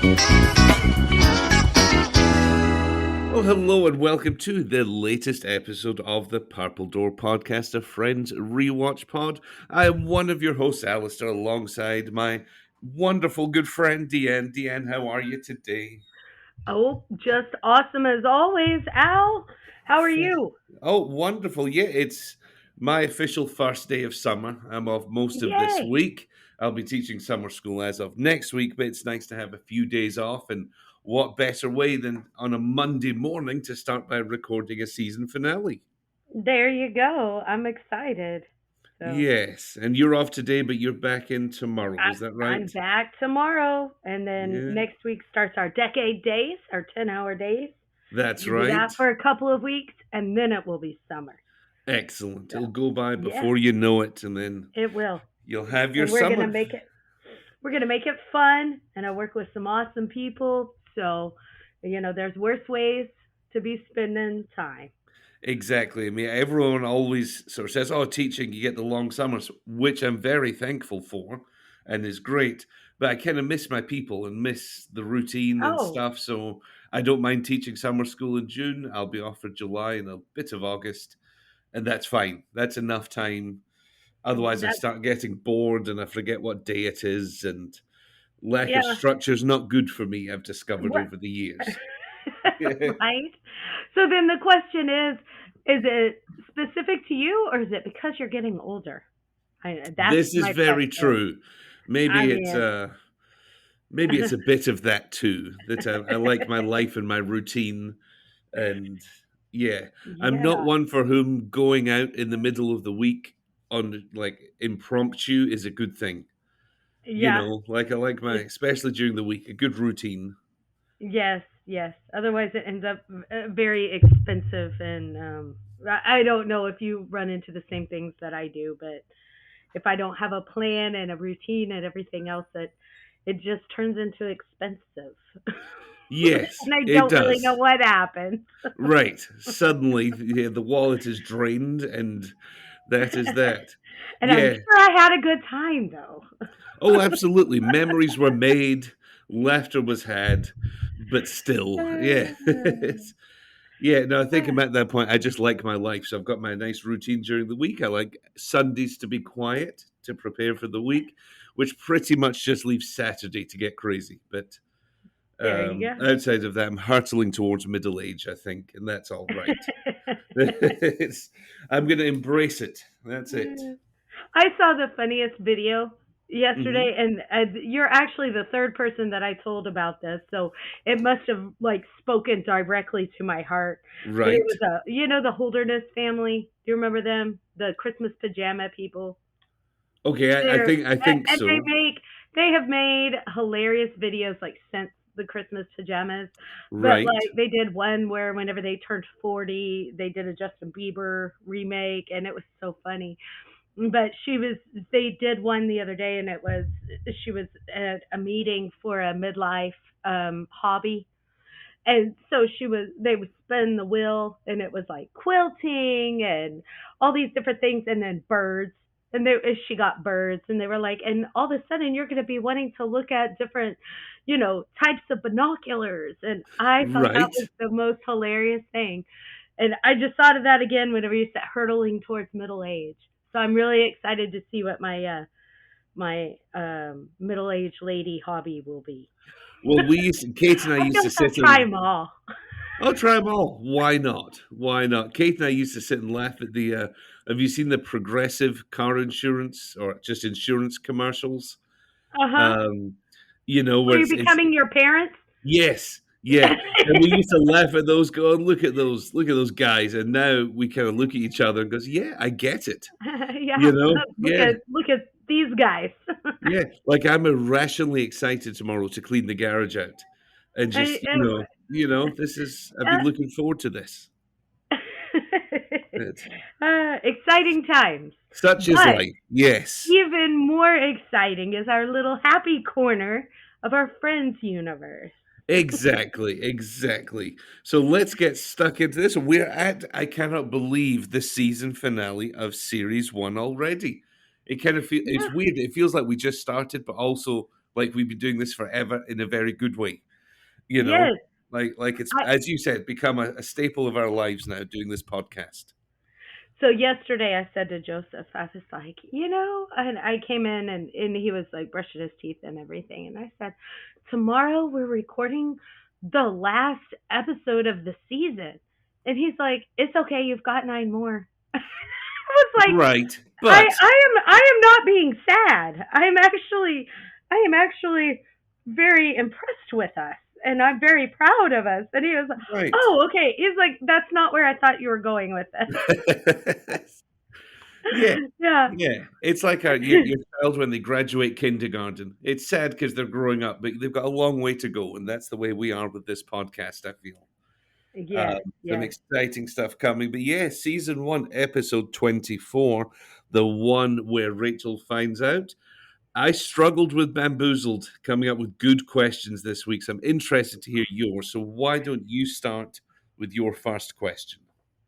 Well, hello and welcome to the latest episode of the Purple Door podcast, a Friends Rewatch Pod. I am one of your hosts, Alistair, alongside my wonderful good friend, DeAnn. DeAnn, how are you today? Oh, just awesome as always, Al. How are you? Oh, wonderful. Yeah, it's my official first day of summer. I'm off most of this Yay. week. I'll be teaching summer school as of next week, but it's nice to have a few days off. And what better way than on a Monday morning to start by recording a season finale? There you go. I'm excited. So Yes, and you're off today, but you're back in tomorrow. I, Is that I'm right? back tomorrow. And then Yeah, next week starts our decade days, our 10-hour days. that's We'll do right. that for a couple of weeks, and then it will be summer. Excellent. So, It'll go by yeah, before you know it, and then it will. you'll have your And we're going to summer. make it. We're going to make it fun. And I work with some awesome people. So, there's worse ways to be spending time. Exactly. I mean, everyone always sort of says, "Oh, teaching, you get the long summers," which I'm very thankful for, and is great. But I kind of miss my people and miss the routine and Oh, stuff. So I don't mind teaching summer school in June. I'll be off for July and a bit of August, and that's fine. That's enough time. Otherwise, I that's, start getting bored and I forget what day it is, and lack of yeah. structure is not good for me, I've discovered What? over the years. Right? So then the question is it specific to you or is it because you're getting older? That's This is my very question. true. I Maybe it's mean, maybe it's a bit of that too. That I like my life and my routine, and yeah, I'm not yeah, one for whom going out in the middle of the week on like impromptu is a good thing. You yeah, know, like I like my, it, especially during the week, a good routine. yes, yes. Otherwise, it ends up very expensive, and I don't know if you run into the same things that I do, but if I don't have a plan and a routine and everything else, it just turns into expensive. Yes, And I it don't really know does. what happened. Right. Suddenly, yeah, the wallet is drained, and that is that. And I'm Yeah. sure I had a good time though. Oh, absolutely. Memories were made, laughter was had, but still, yeah. It's, yeah, no, I think I'm at that point. I just like my life. So I've got my nice routine during the week. I like Sundays to be quiet to prepare for the week, which pretty much just leaves Saturday to get crazy. But There you outside of that, I'm hurtling towards middle age, I think, and that's all right. go. It's, I'm going to embrace it. That's it. I saw the funniest video Hmm. yesterday, and you're actually the third person that I told about this, so it must have like spoken directly to my heart. But it Right. was the Holderness family. Do you remember them? The Christmas pajama people. Okay, They're I think and so. they have made hilarious videos like since the Christmas pajamas. But Right. like they did one where whenever they turned 40, they did a Justin Bieber remake and it was so funny. But they did one the other day and it was she was at a meeting for a midlife hobby, and so they would spin the wheel and it was like quilting and all these different things and then birds, and she got birds and they were like, and all of a sudden you're going to be wanting to look at different types of binoculars, and I thought that Right. was the most hilarious thing. And I just thought of that again whenever you said hurtling towards middle age. So I'm really excited to see what my middle aged lady hobby will be. Well, Kate and I I used feel to like I'll sit try and them all. I'll try them all. Why not? Why not? Kate and I used to sit and laugh at the. Have you seen the Progressive car insurance or just insurance commercials? Uh huh. Um, you know, Were where you it's becoming your parents? yes, yeah, and we used to laugh at those. Go, and look at those guys, and now we kind of look at each other and goes, "Yeah, I get it." You Yeah. know, yeah, Look at these guys. yeah. Like I'm irrationally excited tomorrow to clean the garage out, and I, just this is. I've been uh, looking forward to this. It's, exciting times. such is But life. Yes, even more exciting is our little happy corner of our friends universe. exactly, exactly. So let's get stuck into this. We're at, I cannot believe, the season finale of series one already. It kind of it's Yeah. weird. It feels like we just started, but also like we've been doing this forever in a very good way. You know, Yes. like it's I as you said, become a staple of our lives now. Doing this podcast. So yesterday I said to Joseph, I was like, and I came in and he was like brushing his teeth and everything. And I said, tomorrow we're recording the last episode of the season. And he's like, it's okay. You've got nine more. I was like, Right, I, but I am not being sad. I am actually very impressed with us. And I'm very proud of us. And he was like, right. oh, okay. He's like, that's not where I thought you were going with this. Yeah, Yeah. yeah. It's like your child when they graduate kindergarten. It's sad because they're growing up, but they've got a long way to go, and that's the way we are with this podcast, I feel. Yes, Some yes. exciting stuff coming. But yeah, season 1, episode 24, the one where Rachel finds out. I struggled with Bamboozled coming up with good questions this week, so I'm interested to hear yours. So why don't you start with your first question?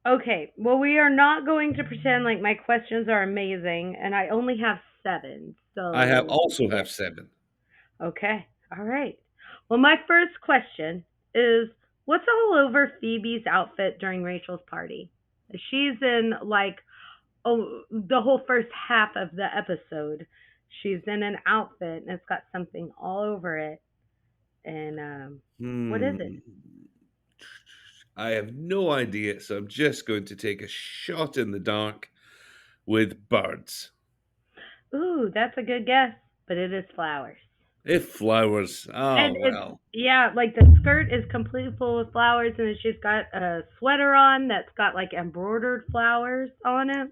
Okay. Well, we are not going to pretend like my questions are amazing, and I only have seven. I have So, also yeah. have 7. Okay. All right. Well, my first question is what's all over Phoebe's outfit during Rachel's party? She's in like the whole first half of the episode. She's in an outfit and it's got something all over it. And what is it? Hmm. I have no idea, so I'm just going to take a shot in the dark with birds. Ooh, that's a good guess, but it is flowers. If flowers, And oh it's well, yeah, like the skirt is completely full with flowers, and then she's got a sweater on that's got like embroidered flowers on it.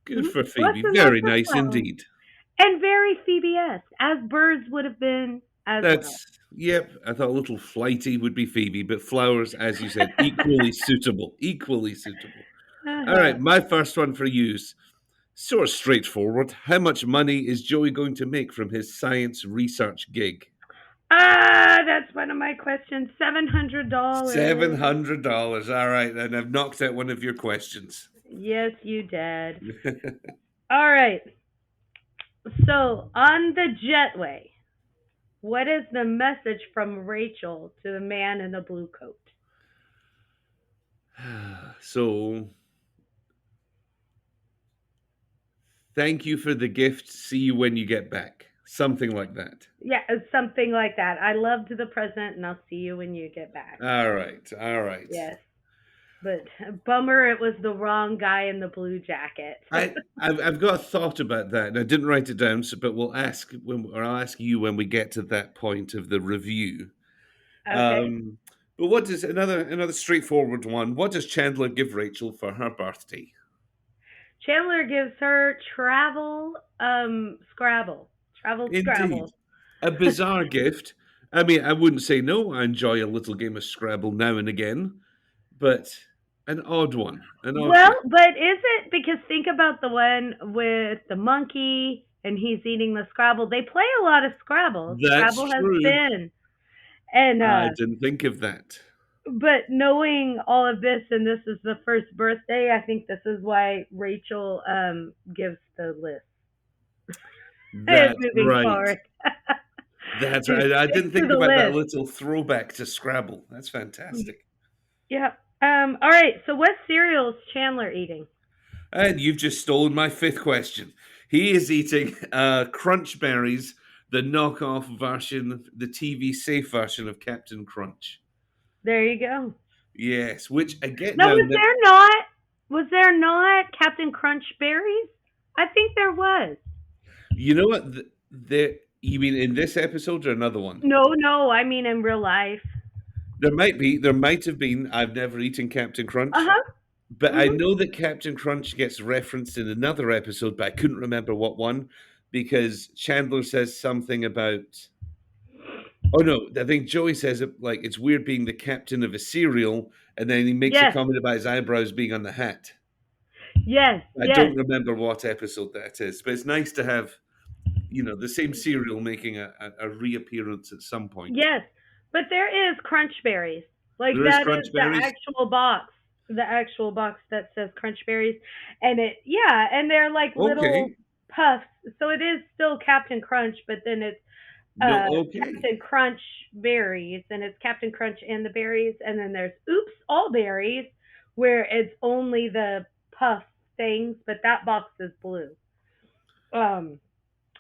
good for Lots Phoebe. and lots Very of nice flowers, indeed. and very Phoebe-esque, as birds would have been as well. That's yep. I thought a little flighty would be Phoebe, but flowers, as you said, equally suitable. Equally suitable. All Uh-huh. right, my first one for you is sort of straightforward. How much money is Joey going to make from his science research gig? That's one of my questions. $700. $700. All right, and I've knocked out one of your questions. Yes, you did. All right. So on the jetway, what is the message from Rachel to the man in the blue coat? So, thank you for the gift. See you when you get back. Something like that. Yeah, it's something like that. I loved the present, and I'll see you when you get back. All right. All right. Yes, but bummer, it was the wrong guy in the blue jacket. I've got a thought about that, and I didn't write it down. So, but we'll ask when, or I'll ask you when we get to that point of the review. Okay. But what does another straightforward one? What does Chandler give Rachel for her birthday? Chandler gives her Scrabble. Travel Indeed, Scrabble. a bizarre gift. I mean, I wouldn't say no. I enjoy a little game of Scrabble now and again, but an odd one. An odd Well, gift. but is it because think about the one with the monkey and he's eating the Scrabble. They play a lot of Scrabble. That's Scrabble has true. been. And I didn't think of that. but knowing all of this and this is the first birthday, I think this is why Rachel gives the list That's moving right. forward. That's To right. I stick didn't to think the about that list. little throwback to Scrabble. That's fantastic. Yeah. All right. So what cereal is Chandler eating? And you've just stolen my fifth question. He is eating Crunch Berries, the knockoff version, the TV safe version of Captain Crunch. There you go. Yes, which again, No, now, was there not Captain Crunch berries? I think there was. you know what? You mean in this episode or another one? No, no, I mean in real life. There might have been. I've never eaten Captain Uh Crunch, huh. but I Mhm. know that Captain Crunch gets referenced in another episode, but I couldn't remember what one because Chandler says something about. Oh no, I think Joey says it like it's weird being the captain of a cereal, and then he makes a Yes, comment about his eyebrows being on the hat. yes, I yes, don't remember what episode that is, but it's nice to have the same cereal making a reappearance at some point. yes. But there is Crunch berries. Like There is that Crunch is Berries. the actual box that says Crunch berries, and yeah, and they're like little Okay, puffs. So it is still Captain Crunch, but then it's No, okay. Captain Crunch berries, and it's Captain Crunch and the berries, and then there's Oops All Berries, where it's only the puff things, but that box is blue. Um,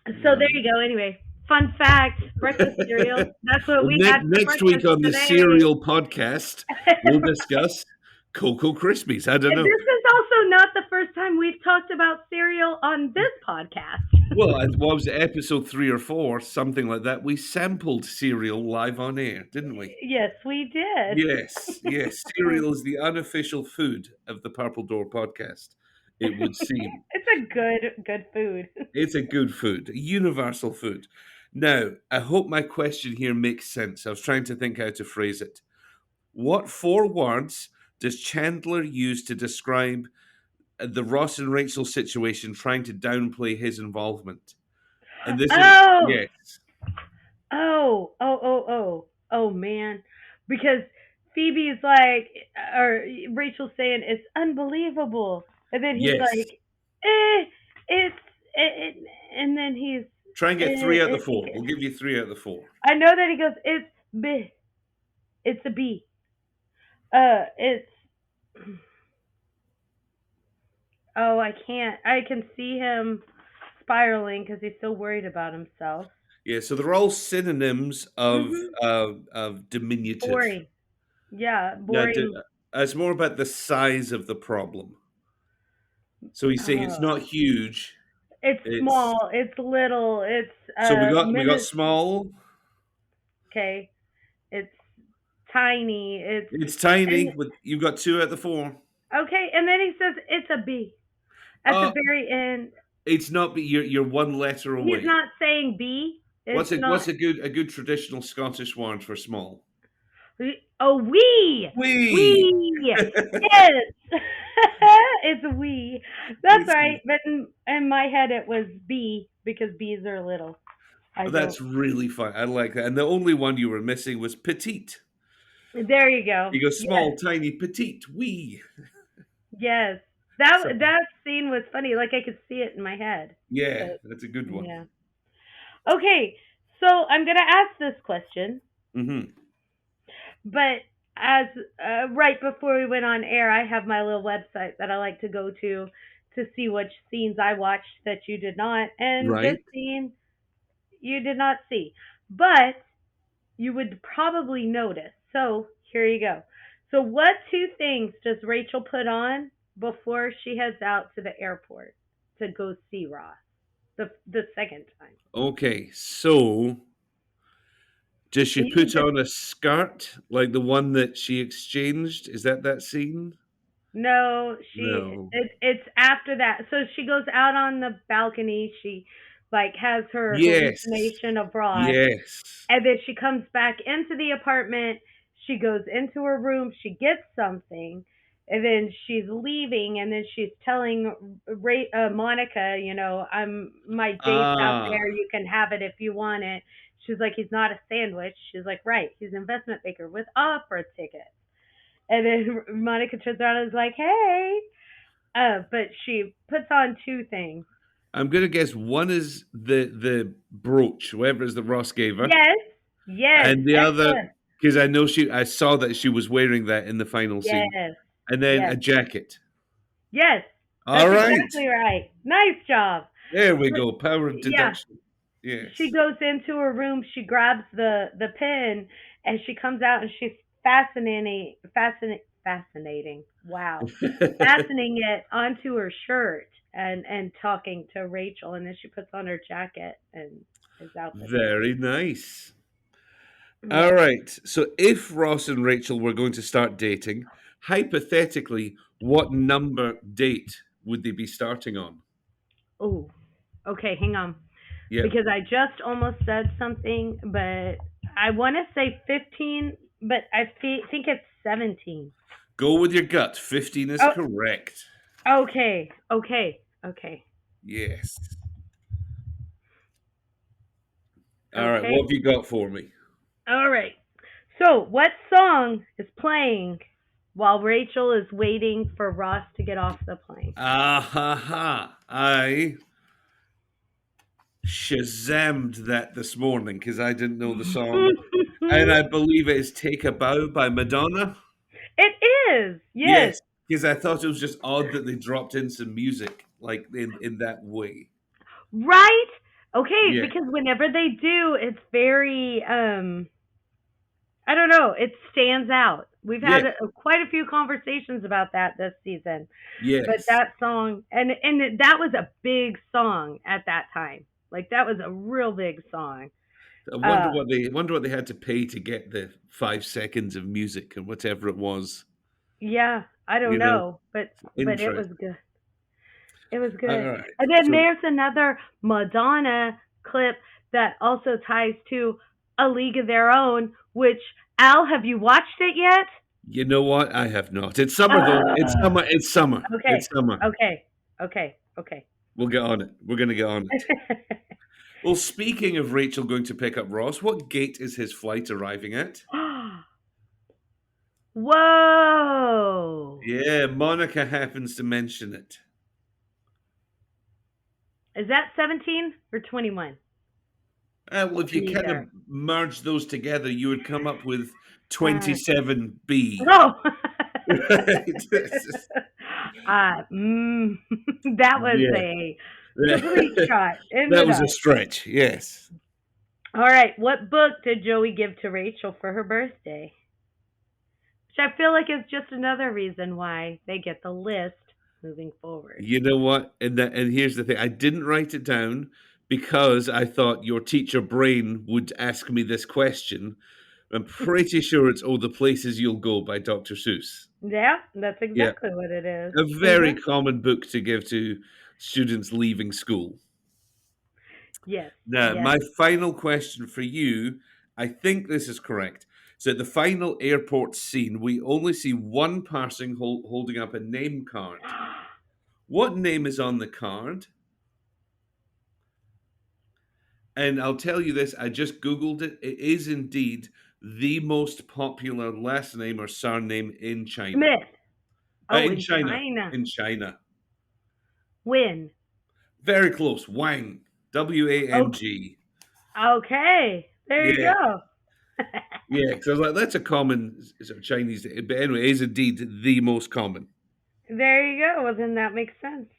so there Right. you go. Anyway, fun fact: breakfast cereal. That's what Well, we had for next week breakfast on the today. Cereal Podcast, we'll discuss Cocoa Krispies. I don't This know. is also not the first time we've talked about cereal on this podcast. Well, what was it, episode 3 or 4, something like that? We sampled cereal live on air, didn't we? Yes, we did. Yes, yes. Cereal is the unofficial food of the Purple Door podcast, it would seem. It's a good food. It's a good food, a universal food. Now, I hope my question here makes sense. I was trying to think how to phrase it. What 4 words does Chandler use to describe the Ross and Rachel situation, trying to downplay his involvement? And this is, Oh, yes, oh man, because Phoebe's like, or Rachel's saying it's unbelievable, and then he's yes. like, eh, it's and then he's, Try and get 3 out of the 4. eh, We'll give you 3 out of the 4. I know that he goes, it's B, it's a B, it's, oh, I can't, I can see him spiraling because he's so worried about himself. Yeah, so they're all synonyms Mhm. of diminutive. Boring. Yeah, Now, boring. it's more about the size of the problem. So he's saying it's Oh, not huge. it's It's small. It's little. It's so we got minute. small. Okay, it's tiny. It's It's and tiny. With you've got 2 out of the 4. okay, and then he says it's a B at the Uh, very end. it's not. But you're 1 letter He's away. not saying B. What's It's a not. what's a good traditional Scottish word for small? Oh, we. We. We. Yes. It's we. That's It's, right. But in my head, it was B because bees are little. I don't. that's really fun. I like that. And the only one you were missing was petite. There you go. You go small, Yes. tiny, petite, wee. Yes. So That scene was funny. Like I could see it in my head. yeah, But that's a good one. yeah. Okay. So I'm gonna ask this question, Hmm. but as right before we went on air, I have my little website that I like to go to see which scenes I watched that you did not, and this Right. scene you did not see, but you would probably notice. So here you go. So what two things does Rachel put on before she heads out to the airport to go see Ross the second time? Okay. So does she And you can put just on a skirt like the one that she exchanged? Is that scene? no, No. it's after that. So she goes out on the balcony. She like has her Yes. hallucination of Ross. Yes. And then she comes back into the apartment. She goes into her room. She gets something. And then she's leaving. And then she's telling Monica, I'm my date's out Ah, there. You can have it if you want it. She's like, he's not a sandwich. She's like, right. He's an investment banker with opera tickets. And then Monica turns around and is like, hey. But she puts on two things. I'm gonna guess one is the brooch, whatever it is that Ross gave her, Yes. Yes. and the other Excellent. because I saw that she was wearing that in the final scene, Yes. and then Yes. a jacket. Yes, All that's right. exactly right. Nice job. There we But go. Power of yeah, deduction. Yes. she goes into her room, she grabs the pen, and she comes out and she's fascinating. Wow, fastening it onto her shirt and talking to Rachel, and then she puts on her jacket and is out the door. Very nice. All Yeah. right. So if Ross and Rachel were going to start dating, hypothetically, what number date would they be starting on? Oh, okay. Hang on, Yep. because I just almost said something, but I want to say 15, but think it's 17. Go with your gut. 15 is Oh, correct. okay. Yes. All right. Okay. What have you got for me? All right. So, what song is playing while Rachel is waiting for Ross to get off the plane? Ah ha ha. I Shazammed that this morning because I didn't know the song, and I believe it is "Take a Bow" by Madonna. It is. Yes. Yes, because I thought it was just odd that they dropped in some music like in that way. Right? Okay, Yeah, because whenever they do, it's very I don't know, it stands out. We've yeah, had quite a few conversations about that this season. But yes. that song that was a big song at that time. Like that was a real big song. I Uh wonder what they had to pay to get the 5 seconds of music and whatever it was. yeah, I don't You know, know, but it was interesting. good. It was All good. right, And then so there's another Madonna clip that also ties to A League of Their Own, which Al, have you watched it yet? you know what? I have not. It's summer though. It's Uh, summer. It's summer. It's okay. summer. Okay. Okay. Okay. We'll get on it. We're going to get on it. Well, speaking of Rachel going to pick up Ross, what gate is his flight arriving at? Whoa. Yeah, Monica happens to mention it. Is that 17 or 21? Well, if you kind of Neither. merge those together, you would come up with Uh, 27B. oh. Right? Mm, that was Yeah. a complete shot in the That was a dark. stretch. Yes. All right, what book did Joey give to Rachel for her birthday? Which I feel like is just another reason why they get the list moving forward. You know what? And here's the thing. I didn't write it down because I thought your teacher brain would ask me this question. I'm pretty sure it's "Oh, the Places You'll Go" by Dr. Seuss. Yeah, that's Yeah, exactly what it is. a very common book to give to students leaving school. Yes, Now, yes. my final question for you, I think this is correct. So, at the final airport scene, we only see one person holding up a name card. What name is on the card? And I'll tell you this, I just Googled it. It is indeed the most popular last name or surname in China. Smith. Oh, In in China. China. In China. Win. Very close. Wang. Okay. Wang. Okay. There you Yeah. go. Yeah. Because I was like, that's a common sort of Chinese. But anyway, it is indeed the most common. There you go. Well, then that makes sense.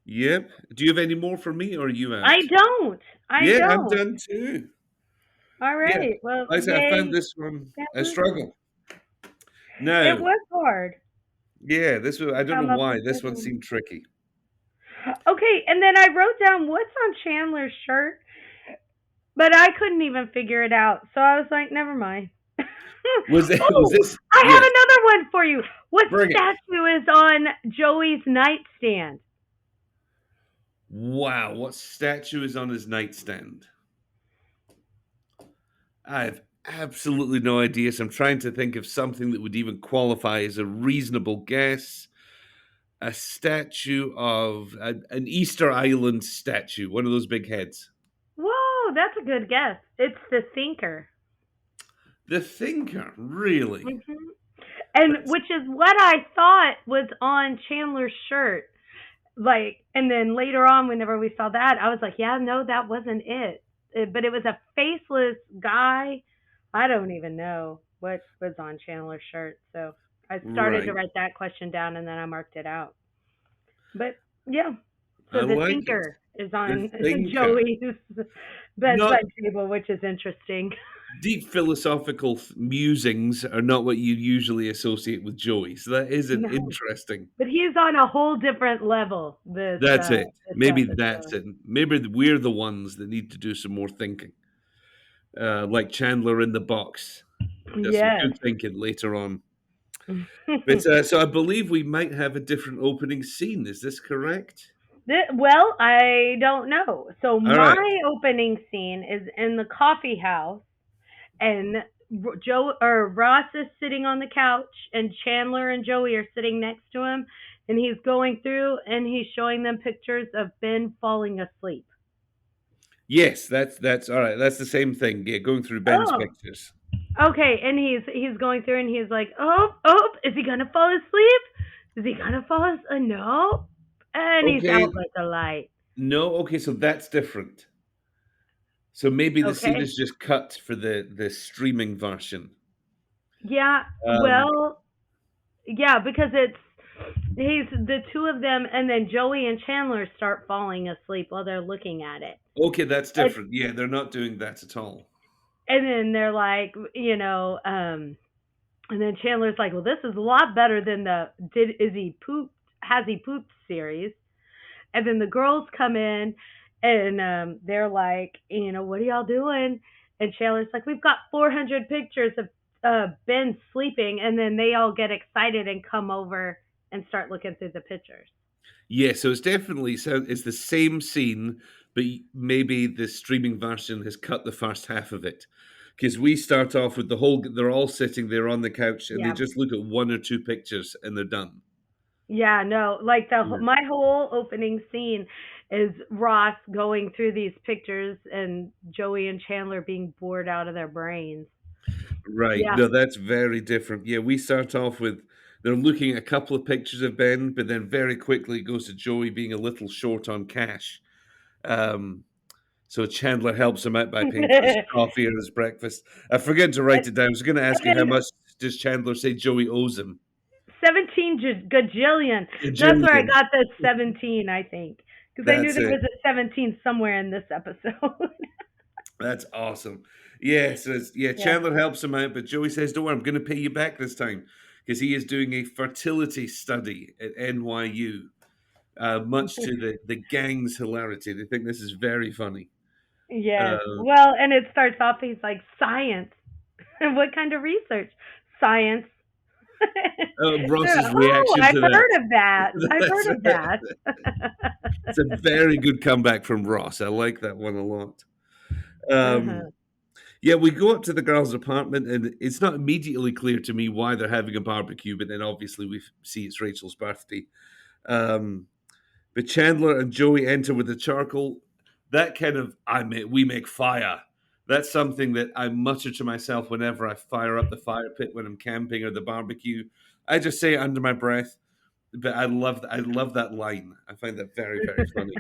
Yep. Do you have any more for me or are you I out? don't. I Yeah, I'm don't. done too. All Yeah. right. Well, Like I said, I found yay. this one That a movie. struggle. It Now, was hard yeah, this was, I to don't know come up why. with This this one one. seemed tricky. Okay, and then I wrote down what's on Chandler's shirt, but I couldn't even figure it out. So I was like, never mind. Was Oh, this? I have Yes. another one for you. What Bring it. statue is on Joey's nightstand? Wow, what statue is on his nightstand? I have absolutely no idea. So I'm trying to think of something that would even qualify as a reasonable guess. A statue of an Easter Island statue, one of those big heads. Whoa, that's a good guess. It's the thinker. The Thinker, really? hmm And That's which is what I thought was on Chandler's shirt. Like, and then later on, whenever we saw that, I was like, yeah, no, that wasn't it. But it was a faceless guy. I don't even know what was on Chandler's shirt. So I started to right. write that question down and then I marked it out. But yeah, I so the like it. thinker is The on Thinker. Joey's Not bedside table, which is interesting. deep philosophical musings are not what you usually associate with Joey. So that is an No, interesting. but he's on a whole different level That's it. this Maybe that's episode. it. Maybe we're the ones that need to do some more thinking. Like Chandler in the box. Does some Yes. good thinking later on. But so I believe we might have a different opening scene. Is this correct? Well, I don't know. So All right. my opening scene is in the coffee house, and Joe or Ross is sitting on the couch, and Chandler and Joey are sitting next to him, and he's going through and he's showing them pictures of Ben falling asleep. Yes, that's all right. That's the same thing. Yeah, going through Ben's Oh, pictures. okay. And he's going through and he's like, oh, oh, is he gonna fall asleep? Is he gonna fall asleep? No. And he's Okay. out like a light. No, okay, so that's different. So maybe the scene Okay. is just cut for the streaming version. Yeah. Um, Well, yeah, because he's the two of them, and then Joey and Chandler start falling asleep while they're looking at it. okay, that's And, different. Yeah, they're not doing that at all. and then they're like, and then Chandler's like, well, this is a lot better than the did is he pooped has he pooped series. And then the girls come in and they're like, what are y'all doing? And Chandler's like, we've got 400 pictures of Ben sleeping. And then they all get excited and come over and start looking through the pictures. Yeah, so it's definitely it's the same scene, but maybe the streaming version has cut the first half of it. Because we start off with the whole, they're all sitting there on the couch and they Yeah. just look at one or two pictures and they're done. Yeah, no, like Yeah. my whole opening scene is Ross going through these pictures and Joey and Chandler being bored out of their brains. Right. Yeah. No, that's very different. Yeah, we start off with they're looking at a couple of pictures of Ben, but then very quickly it goes to Joey being a little short on cash. Um, so Chandler helps him out by paying for his and coffee and his breakfast. I forget to write it down. I was going to ask you how then much does Chandler say Joey owes him? 17 gajillion. That's where I Gajillion. got the 17, I think. Because I knew That's there it. was a 17 somewhere in this episode. That's awesome. Yeah, so yeah, Yeah. Chandler helps him out, but Joey says, "Don't worry, I'm going to pay you back this time," because he is doing a fertility study at NYU. Much to the gang's hilarity, they think this is very funny. Yes. Uh, Well, and it starts off, he's like, science. What kind of research? Science. Ross's Oh, reaction I've to that. heard of that. I've That's, heard of that. it's a very good comeback from Ross. I like that one a lot. Um, Uh-huh. yeah, we go up to the girls' apartment, and it's not immediately clear to me why they're having a barbecue, but then obviously we see it's Rachel's birthday. Um, but Chandler and Joey enter with the charcoal. That kind of we make fire. That's something that I mutter to myself whenever I fire up the fire pit when I'm camping or the barbecue. I just say it under my breath, but I love that line. I find that very very funny.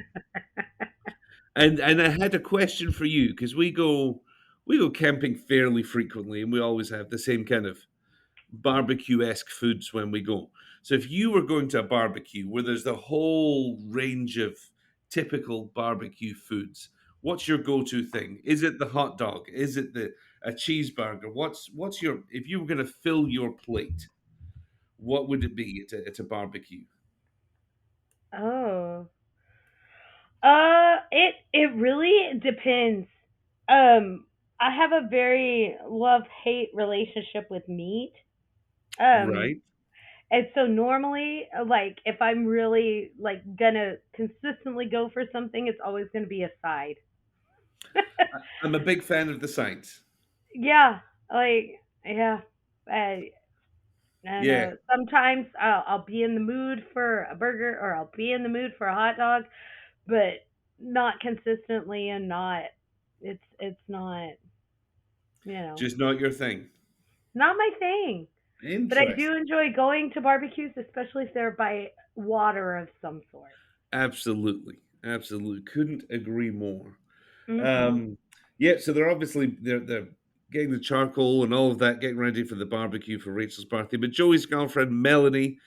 And I had a question for you because we go camping fairly frequently, and we always have the same kind of barbecue esque foods when we go. So if you were going to a barbecue where there's the whole range of typical barbecue foods, what's your go to thing? Is it the hot dog? Is it the a cheeseburger? What's your if you were going to fill your plate? What would it be at a barbecue? Oh. It really depends. I have a very love-hate relationship with meat. Um, Right. and so normally, like, if I'm really like gonna consistently go for something, it's always gonna be a side. I'm a big fan of the sides. Yeah, like, yeah. I I don't Yeah, know. Sometimes I'll be in the mood for a burger or I'll be in the mood for a hot dog, but not consistently and not it's not, you know, just not your thing. not my thing. But I do Interesting. enjoy going to barbecues, especially if they're by water of some sort. Absolutely. Absolutely. Couldn't agree more. Mhm. Um, yeah, so they're getting the charcoal and all of that, getting ready for the barbecue for Rachel's birthday. But Joey's girlfriend Melanie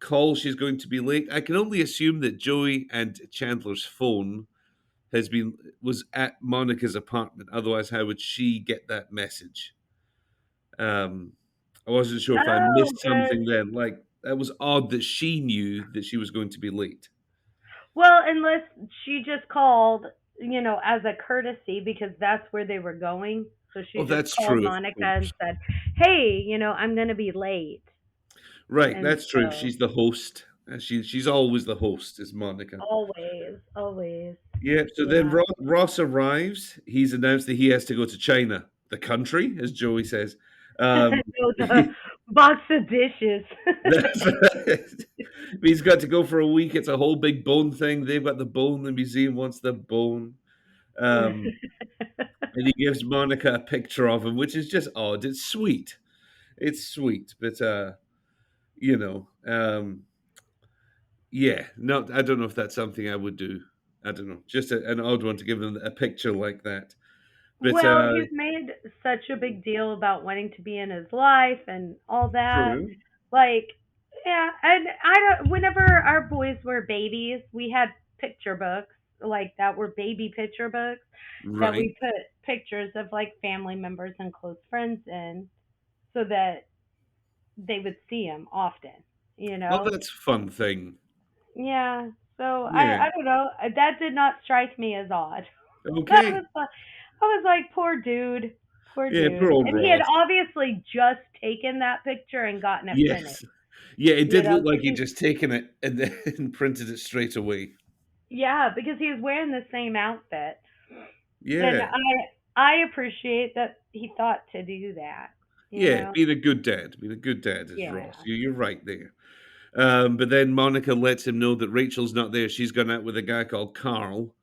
calls she's going to be late. I can only assume that Joey and Chandler's phone was at Monica's apartment. Otherwise, how would she get that message? Um, I wasn't sure if I Oh, missed good. something then. Like that was odd that she knew that she was going to be late. Well, unless she just called, as a courtesy because that's where they were going. So she Oh, just that's called true, of Monica and course. said, "Hey, I'm going to be late." Right, And that's true. so She's the host. She's always the host, is Monica. always, always. Yeah. So then Yeah. Ross arrives. He's announced that he has to go to China, the country, as Joey says. Um, No, the box of dishes. that's right. He's got to go for a week. It's a whole big bone thing. They've got the bone. The museum wants the bone. Um, and he gives Monica a picture of him, which is just odd. It's sweet. It's sweet, but you know, yeah. Not. I don't know if that's something I would do. I don't know. Just an odd one to give them a picture like that. But Well, he's made such a big deal about wanting to be in his life and all that. true, Like, yeah, and I don't. Whenever our boys were babies, we had picture books like that were baby picture books that right? we put pictures of like family members and close friends in, so that they would see him often. You Well, know? that's a fun thing. Yeah. So Yeah. I don't know. That did not strike me as odd. I Okay. was like, I was like, poor Yeah. Poor dude, old and he had Ross. obviously just taken that picture and gotten it printed. Yes. Yeah. It You did know, look like because he'd he's just taken it and then printed it straight away. yeah, because he was wearing the same outfit, and Yeah. I appreciate that he thought to do that. You Yeah. know, Being a good dad. Being a good dad is Ross. yeah. You're right there. But then Monica lets him know that Rachel's not there. She's gone out with a guy called Carl,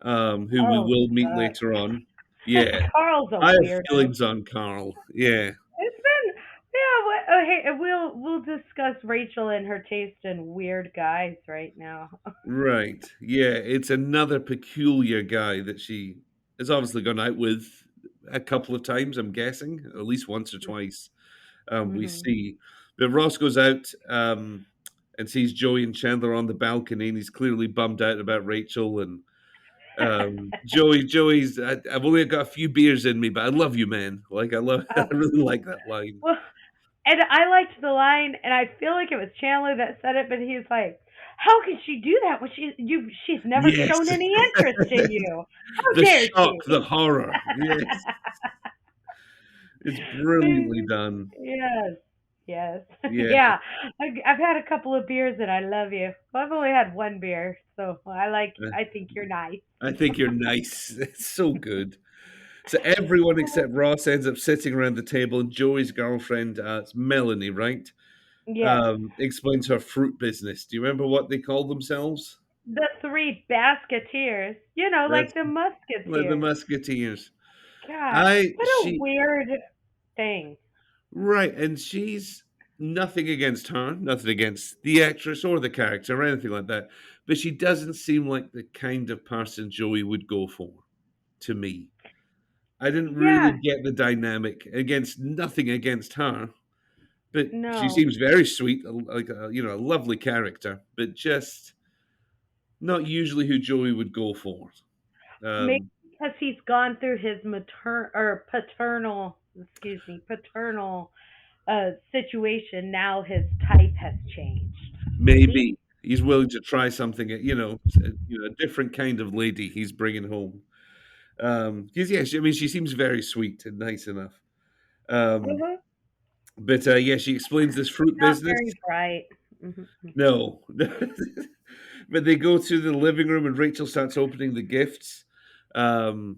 who we Oh will meet God, later on. Yeah. Carl's a I have weirdo. feelings on Carl. Yeah. It's been yeah. Oh, hey, we'll discuss Rachel and her taste in weird guys right now. Right. Yeah. It's another peculiar guy that she has obviously gone out with a couple of times, I'm guessing, at least once or twice. We Hmm. see. But Ross goes out and sees Joey and Chandler on the balcony, and he's clearly bummed out about Rachel. And Joey's. I've only got a few beers in me, but I love you, man. Like I love. I Oh, really like that line. well, and I liked the line, and I feel like it was Chandler that said it, but he's like, "How can she do that when she's never Yes. shown any interest in you? How The dare shock, she?" the horror. Yes, it's brilliantly done. Yes, yes, Yeah. yeah. I've had a couple of beers, and I love you. Well, I've only had one beer, so I like. Uh, I think you're nice. I think you're nice. It's so good. So everyone except Ross ends up sitting around the table, and Joey's girlfriend, it's Melanie, right? Yes, Explains her fruit business. Do you remember what they call themselves? the three basketeers. You know, That's like the like the musketeers. Musketeers. God, I what a she weird thing. right, and she's nothing against her, nothing against the actress or the character or anything like that. But she doesn't seem like the kind of person Joey would go for to me. I didn't really Yeah, get the dynamic against nothing against her, but she no. seems very sweet, like a lovely character, but just not usually who Joey would go for. Maybe Um, because he's gone through his paternal, excuse me, paternal situation. Now his type has changed. Maybe. maybe he's willing to try something, a different kind of lady he's bringing home. Because yeah, I mean, she seems very sweet and nice enough. Um, Mhm. but yeah, she explains this fruit Not business. very bright. Hmm. No, but they go to the living room and Rachel starts opening the gifts. Um,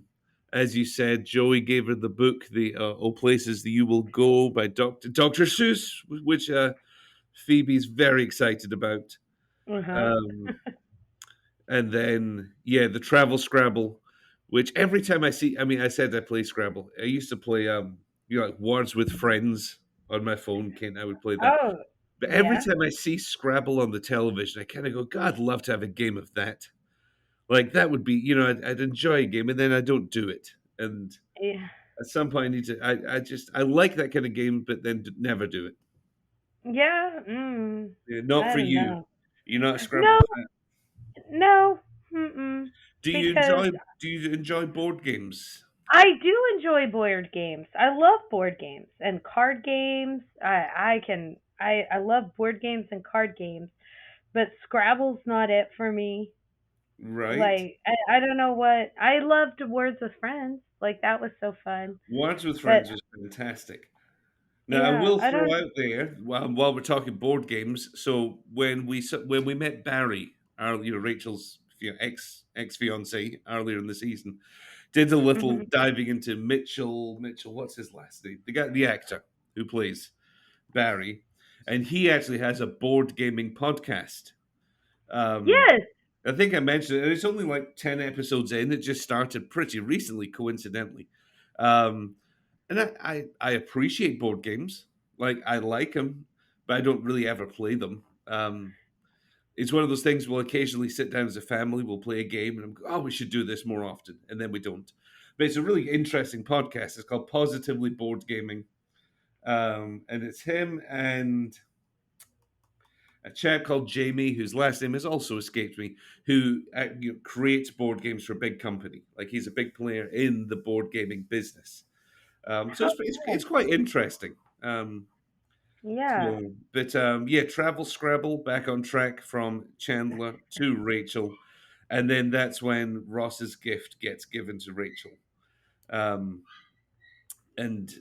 as you said, Joey gave her the book, the "Oh Places That You Will Go" by Doctor Seuss, which Phoebe's very excited about. Uh huh. Um, and then yeah, the travel Scrabble, which every time I see, I mean, I said I play Scrabble. I used to play like Words with Friends on my phone. Kent, I would play that. Oh, But every yeah. time I see Scrabble on the television, I kind of go, God, I'd love to have a game of that. Like that would be, I'd enjoy a game, and then I don't do it. And Yeah. at some point, I need to. I like that kind of game, but then never do it. Yeah. Not I for don't you. know. You're not a Scrabble No, fan. no. Mm-mm. Do you Because enjoy? Do you enjoy board games? I do enjoy board games. I love board games and card games. I love board games and card games, but Scrabble's not it for me. Right. Like I don't know what I loved Words with Friends. Like that was so fun. Words with But Friends is fantastic. Now, I yeah, will I throw don't out there while we're talking board games. So when we met Barry, Rachel's ex fiance earlier in the season, did a little mhm. diving into Mitchell. What's his last name? The actor who plays Barry, and he actually has a board gaming podcast. Um, Yes. I think I mentioned it. And it's only like 10 episodes in. It just started pretty recently, coincidentally. Um, and I appreciate board games. Like I like them, but I don't really ever play them. It's one of those things we'll occasionally sit down as a family, we'll play a game, and we should do this more often, and then we don't. but it's a really interesting podcast. It's called Positively Board Gaming, and it's him and a chap called Jamie, whose last name has also escaped me, who creates board games for a big company. Like he's a big player in the board gaming business. So Oh, it's quite interesting. yeah. So, Travel Scrabble back on track from Chandler to Rachel, and then that's when Ross's gift gets given to Rachel. Um, and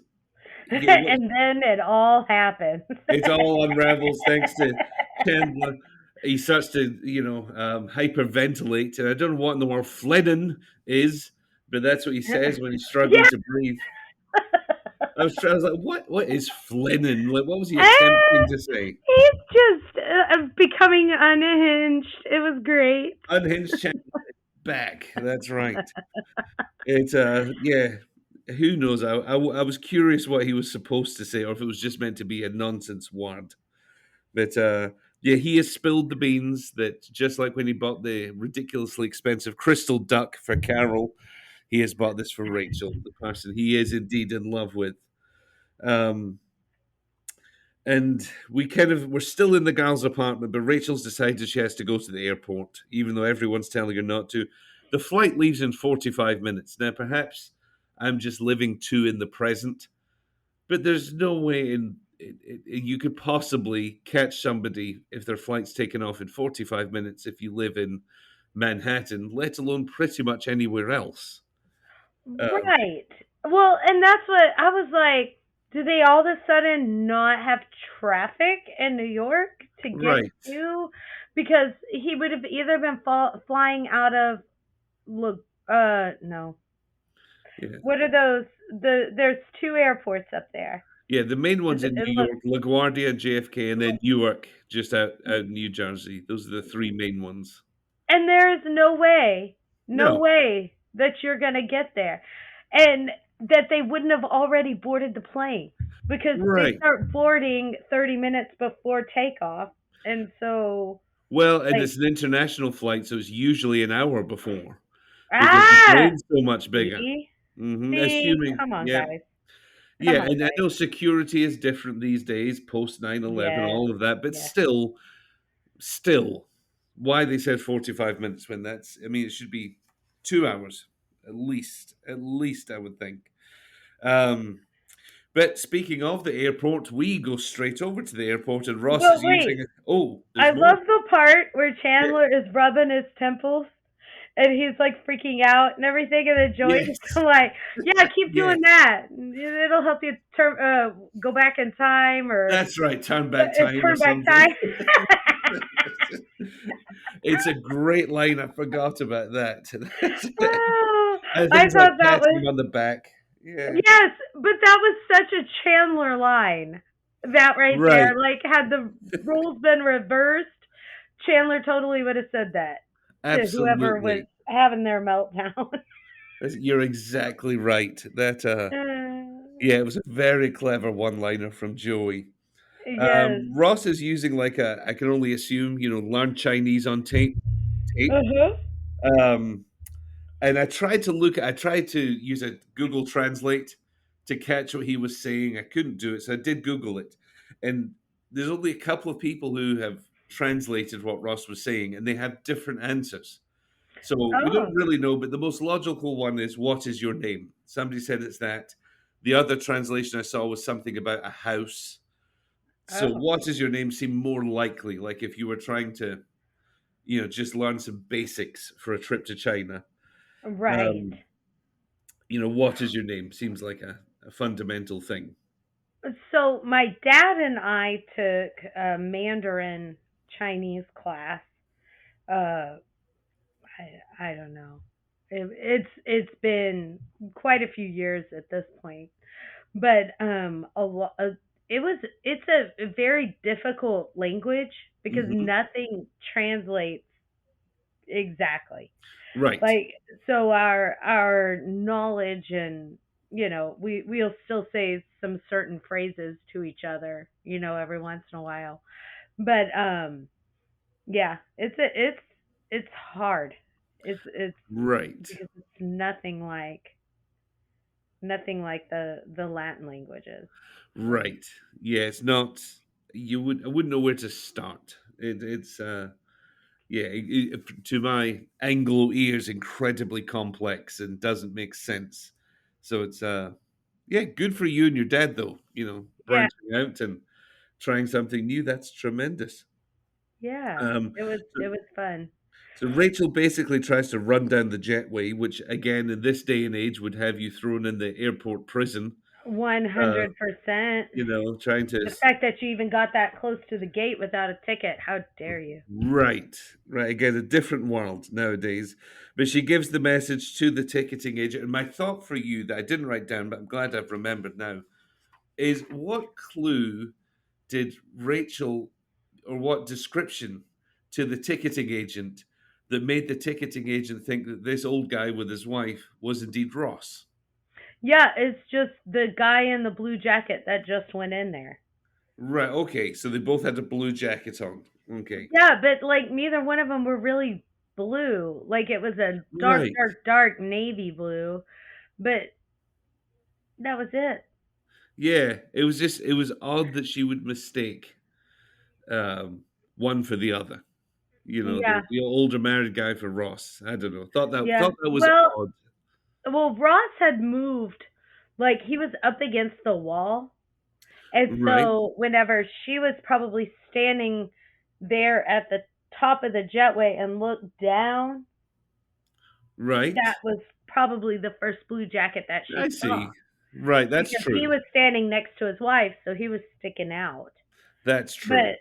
yeah, And then it all happens. it all unravels thanks to Chandler. He starts to, hyperventilate, and I don't know what in the world Flennon is, but that's what he says when he's struggling Yeah. to breathe. I was like, what is Flennon? Like, what was he attempting Ah, to say? he's just becoming unhinged. It was great. Unhinged Chandler back. That's right. Yeah. Who knows? I was curious what he was supposed to say, or if it was just meant to be a nonsense word. But yeah, he has spilled the beans that just like when he bought the ridiculously expensive crystal duck for Carol, he has bought this for Rachel, the person he is indeed in love with. Um, and we're still in the girl's apartment, but Rachel's decided she has to go to the airport, even though everyone's telling her not to. The flight leaves in 45 minutes. Now, perhaps I'm just living too in the present, but there's no way you could possibly catch somebody if their flight's taken off in 45 minutes if you live in Manhattan, let alone pretty much anywhere else. Um, Right. Well, and that's what I was like. Do they all of a sudden not have traffic in New York to get right. to? Because he would have either been flying out of no. Yeah. What are those? There's two airports up there. Yeah, the main Is ones in it New look? York, LaGuardia, JFK, and then Newark, just out in New Jersey. Those are the three main ones. And there is no No. way that you're going to get there. And that they wouldn't have already boarded the plane because they Right. start boarding 30 minutes before takeoff. And so, Well, and like, it's an international flight, so it's usually an hour before because the ah, plane's so much bigger. see, Assuming, come on, yeah. guys. Yeah, Come on, and I guys. know security is different these days, post 9/11, Yes, all of that, but yes. still, why they said 45 minutes when it should be 2 hours at least, I would think. Um, but speaking of the airport, we go straight over to the airport, and Ross But is wait, using. Oh, I there's more. love the part where Yeah, Chandler is rubbing his temples and he's like freaking out and everything, and then Joey's yes, like, "Yeah, keep yes, doing that. It'll help you go back in time or that's right. Turn back time or turn back something. time." It's a great line. I forgot about that. Oh, And I things like thought that patting was him on the back. Yeah. yes, but that was such a Chandler line. That right Right. there, like had the roles been reversed, Chandler totally would have said that to whoever was Absolutely. having their meltdown. You're exactly right. Yeah, it was a very clever one-liner from Joey. Yes. Ross is using I can only assume, learn Chinese on tape. Uh-huh. Um, and I tried to use a Google Translate to catch what he was saying. I couldn't do it, so I did Google it. And there's only a couple of people who have translated what Ross was saying, and they have different answers. So we don't Oh. really know, but the most logical one is what is your name? Somebody said it's that. The other translation I saw was something about a house. So Oh. what is your name seemed more likely, like if you were trying to, just learn some basics for a trip to China. Right. Um, what is your name seems like a fundamental thing. So my dad and I took a Mandarin Chinese class. Uh, I don't know. It's been quite a few years at this point, but it's a very difficult language because Hmm. nothing translates exactly. Right. Like so our knowledge and we'll still say some certain phrases to each other, every once in a while. But yeah, it's hard. It's Right. because it's nothing like. Nothing like the Latin languages. So Right. Yeah, it's not. I wouldn't know where to start. It's yeah, to my Anglo ears, incredibly complex and doesn't make sense. So it's yeah, good for you and your dad though. yeah, Branching out and trying something new. That's tremendous. yeah. Um, It so, was fun. so Rachel basically tries to run down the jetway, which again in this day and age would have you thrown in the airport prison. Uh, 100%. trying to. The fact that you even got that close to the gate without a ticket, how dare you? Right, right. Again, a different world nowadays. But she gives the message to the ticketing agent. And my thought for you that I didn't write down, but I'm glad I've remembered now, is what clue did Rachel or what description to the ticketing agent that made the ticketing agent think that this old guy with his wife was indeed Ross? Yeah, it's just the guy in the blue jacket that just went in there. Right, okay. So they both had a blue jacket on. Okay. Yeah, but like neither one of them were really blue. Like it was a dark, Right. dark, dark navy blue, but that was it. Yeah. It was odd that she would mistake um, one for the other. Yeah, The older married guy for Ross. I don't know. yeah. Thought that was Well, odd. Ross had moved, like he was up against the wall, and Right, so whenever she was probably standing there at the top of the jetway and looked down, right. that was probably the first blue jacket that I she saw. see. Right, that's Because he true. was standing next to his wife, so he was sticking out. That's true.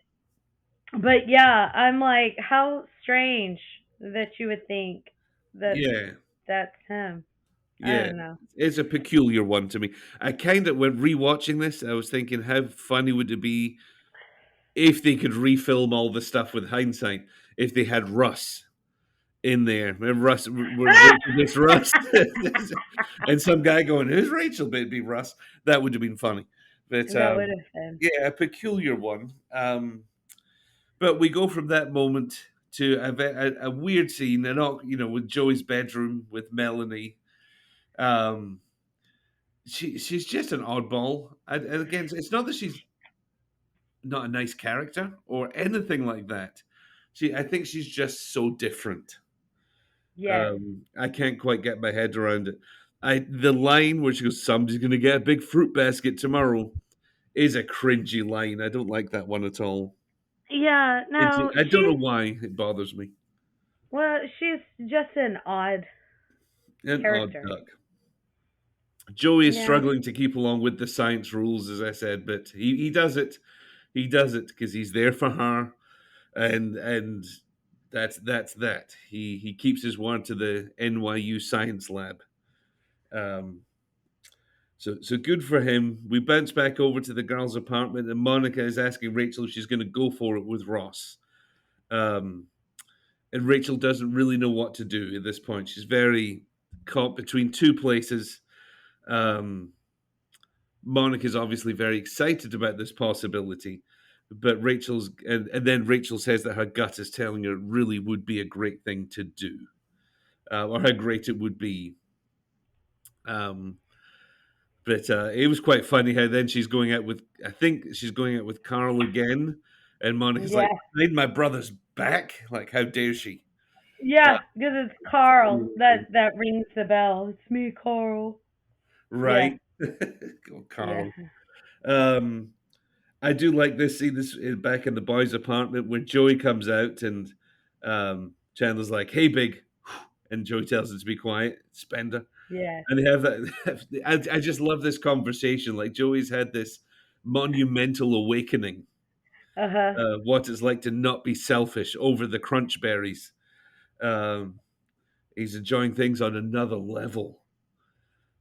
But yeah, I'm like, how strange that you would think that Yeah, that's him. I yeah. don't know. It's a peculiar one to me. I kind of when rewatching this, I was thinking, how funny would it be if they could refilm all the stuff with hindsight? If they had Russ in there, remember Russ? Rachel gets Russ, and some guy going, "Who's Rachel?" But it'd be Russ. That would have been funny. But That would have been. yeah, a peculiar one. But we go from that moment to a weird scene, and all with Joey's bedroom with Melanie. Um, she's just an oddball, and again, it's not that she's not a nice character or anything like that. I think she's just so different. Yes. I can't quite get my head around it. The line where she goes, "Somebody's going to get a big fruit basket tomorrow," is a cringy line. I don't like that one at all. Yeah, no, I don't know why it bothers me. she's just an odd An odd character. duck. Joey is Yeah. struggling to keep along with the science rules, as I said, but he does it. He does it because he's there for her, and that's that. He keeps his word to the NYU science lab. Um, so good for him. We bounce back over to the girl's apartment, and Monica is asking Rachel if she's going to go for it with Ross. Um, and Rachel doesn't really know what to do at this point. She's very caught between two places. Um, Monica's obviously very excited about this possibility, but and then Rachel says that her gut is telling her it really would be a great thing to do, or how great it would be. Um, but it was quite funny how then I think she's going out with Carl again, and Monica's like, Yeah. "Behind my brother's back? Like, how dare she?" Uh, Yeah, because it's Carl that rings the bell. It's me, Carl. Yeah. right? Go, Yeah. Carl. Um, I do like this scene. This is back in the boys' apartment when Joey comes out and Chandler's like, "Hey, big," and Joey tells him to be quiet. Spender, Yeah. and they have that. I just love this conversation. Like Joey's had this monumental awakening. Uh-huh. What it's like to not be selfish over the crunch berries. Um, he's enjoying things on another level.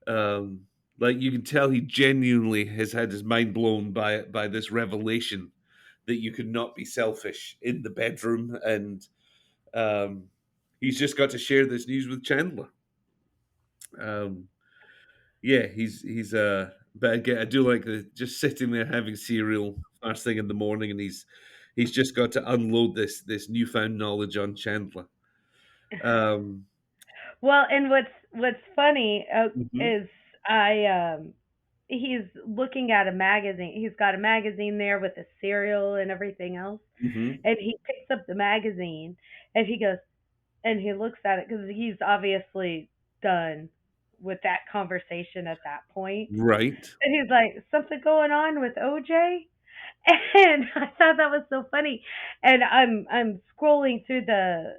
Um, like you can tell, he genuinely has had his mind blown by this revelation that you could not be selfish in the bedroom, and um, he's just got to share this news with Chandler. Um, yeah, but again, I do like the just sitting there having cereal first thing in the morning, and he's just got to unload this newfound knowledge on Chandler. Um, Well, and what's funny mhm. is I he's looking at a magazine. He's got a magazine there with a cereal and everything else. Hmm. And he picks up the magazine and he goes and he looks at it because he's obviously done with that conversation at that point. Right. And he's like, something going on with OJ? And I thought that was so funny. And I'm scrolling through the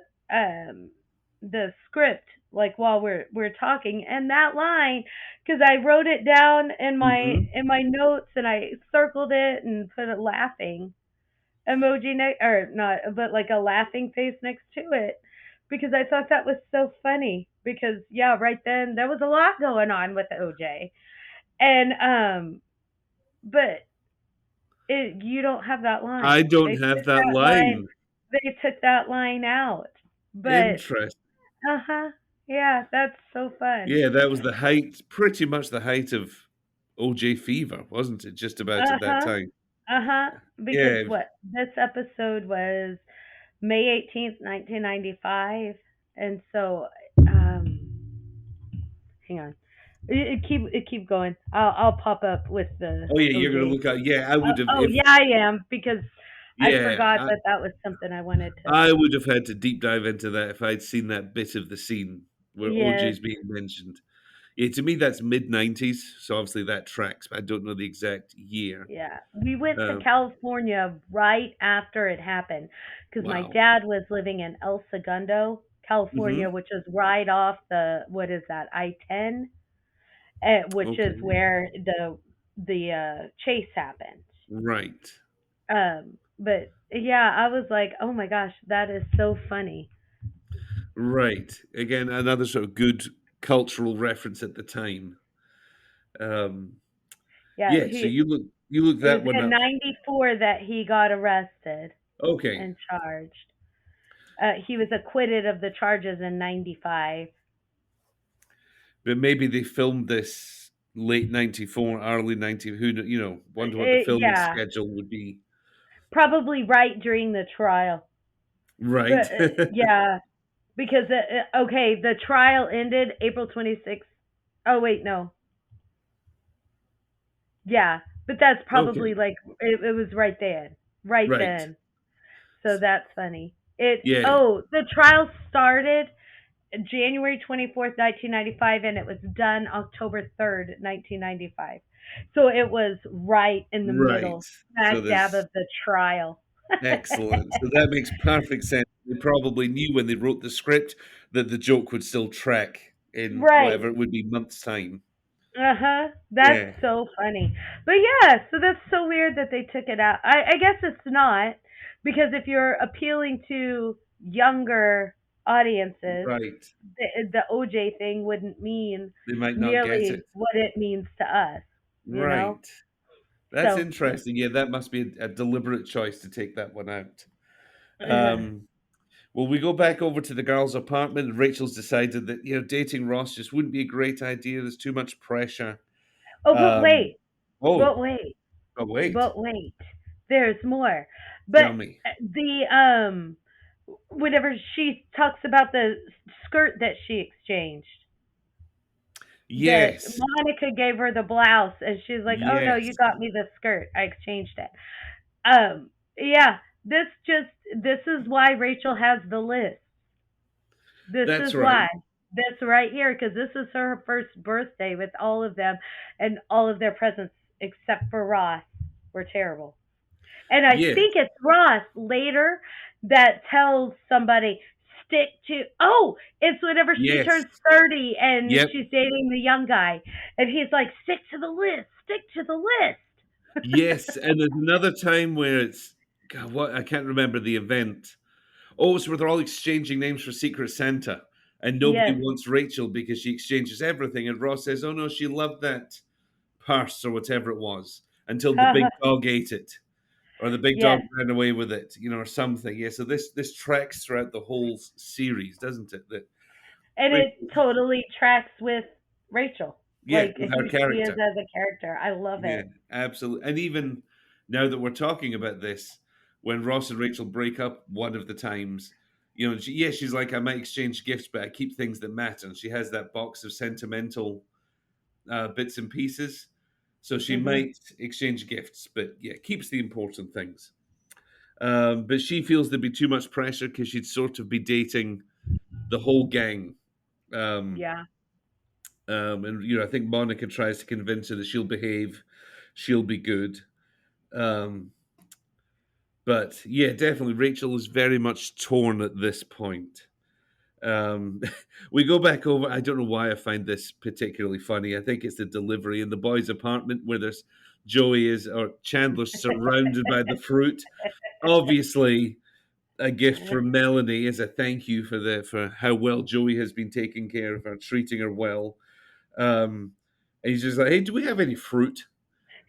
script like while we're talking, and that line, because I wrote it down Hmm. in my notes and I circled it and put a laughing emoji next, or not, but like a laughing face next to it, because I thought that was so funny. Because yeah, right then there was a lot going on with OJ, and but you don't have that I line. They don't have took that that line. line. They took that line out. But Interesting. uh huh, yeah, that's so fun. Yeah, that was the height, pretty much the height of OJ fever, wasn't it? Just about Uh at that huh, time. uh huh. Because Yeah. what this episode was May 18th, 1995, and so hang on. It keep going. I'll pop up with the Oh yeah, you're gonna OJ. look at. Yeah, I would have Oh if. yeah, I am because I Yeah, forgot that that was something I wanted to. I would have had to deep dive into that if I'd seen that bit of the scene where Yes, OJ's being mentioned. Yeah, to me that's mid-90s, so obviously that tracks, but I don't know the exact year. yeah. We went to Um, California right after it happened because my wow. dad was living in El Segundo, California, Mhm. which is right off the what is that I-10, which is Okay. where the chase happened. Right. But yeah, I was like, oh my gosh, that is so funny. Right. Again, another sort of good cultural reference at the time. Um, Yeah, yeah, so you look it was that one in up. '94 that he got arrested Okay. and charged. He was acquitted of the charges in '95. But maybe they filmed this late 94, early 90, wonder what the filming Yeah, schedule would be. probably right during the trial. But Right. yeah, because okay, the trial ended April 26th. Oh wait, no. Yeah, but that's Okay. probably like it was right then. Right Right. then. So that's funny. It Yeah. oh, the trial started January 24th, 1995, and it was done October 3rd, 1995. So it was right in the Right. middle, So smack dab there's of the trial. excellent. So that makes perfect sense. They probably knew when they wrote the script that the joke would still track in Right. whatever it would be months' time. Uh-huh. That's Yeah. so funny. But yeah, so that's so weird that they took it out. I guess it's not, because if you're appealing to younger audiences, Right. the OJ thing wouldn't mean They might not get it. nearly what it means to us, you know? Right. That's So, interesting. Yeah, that must be a deliberate choice to take that one out. yeah. Um, well, we go back over to the girl's apartment, and Rachel's decided that dating Ross just wouldn't be a great idea. There's too much pressure. Oh, but Um, wait, oh, but wait, oh, wait, but wait. There's more. tell But me. the whenever she talks about the skirt that she exchanged, that Yes, Monica gave her the blouse, and she's like, "Oh no, you yes, got me the skirt. I exchanged it." Yeah, this is why Rachel has the list. This that's is right. why. This right here, because this is her first birthday with all of them, and all of their presents except for Ross were terrible. And I Yeah, think it's Ross later that tells somebody, stick to, oh, it's whenever she yes, turns 30 and yep, she's dating the young guy. And he's like, stick to the list, stick to the list. yes. And there's another time where it's God, what I can't remember the event. Oh, it's where they're all exchanging names for Secret Santa, and nobody Yes. wants Rachel because she exchanges everything. And Ross says, "Oh no, she loved that purse or whatever it was until the big dog ate it, or the big dog Yes. ran away with it, or something." Yeah. So this tracks throughout the whole series, doesn't it? That And it Rachel, totally tracks with Rachel, yeah, like with her who she is character. as a character. I love Yeah, it. absolutely. And even now that we're talking about this, when Ross and Rachel break up one of the times, she's like, I might exchange gifts, but I keep things that matter. And she has that box of sentimental bits and pieces. So she Mhm. might exchange gifts, but yeah, keeps the important things. But she feels there'd be too much pressure because she'd sort of be dating the whole gang. Um, Yeah. and I think Monica tries to convince her that she'll behave, she'll be good. Um, but yeah, definitely Rachel is very much torn at this point. Um, we go back over. I don't know why I find this particularly funny. I think it's the delivery in the boys' apartment where there's Joey is or Chandler surrounded by the fruit. Obviously, a gift from Melanie as a thank you for how well Joey has been taking care of her, treating her well. And he's just like, "Hey, do we have any fruit?"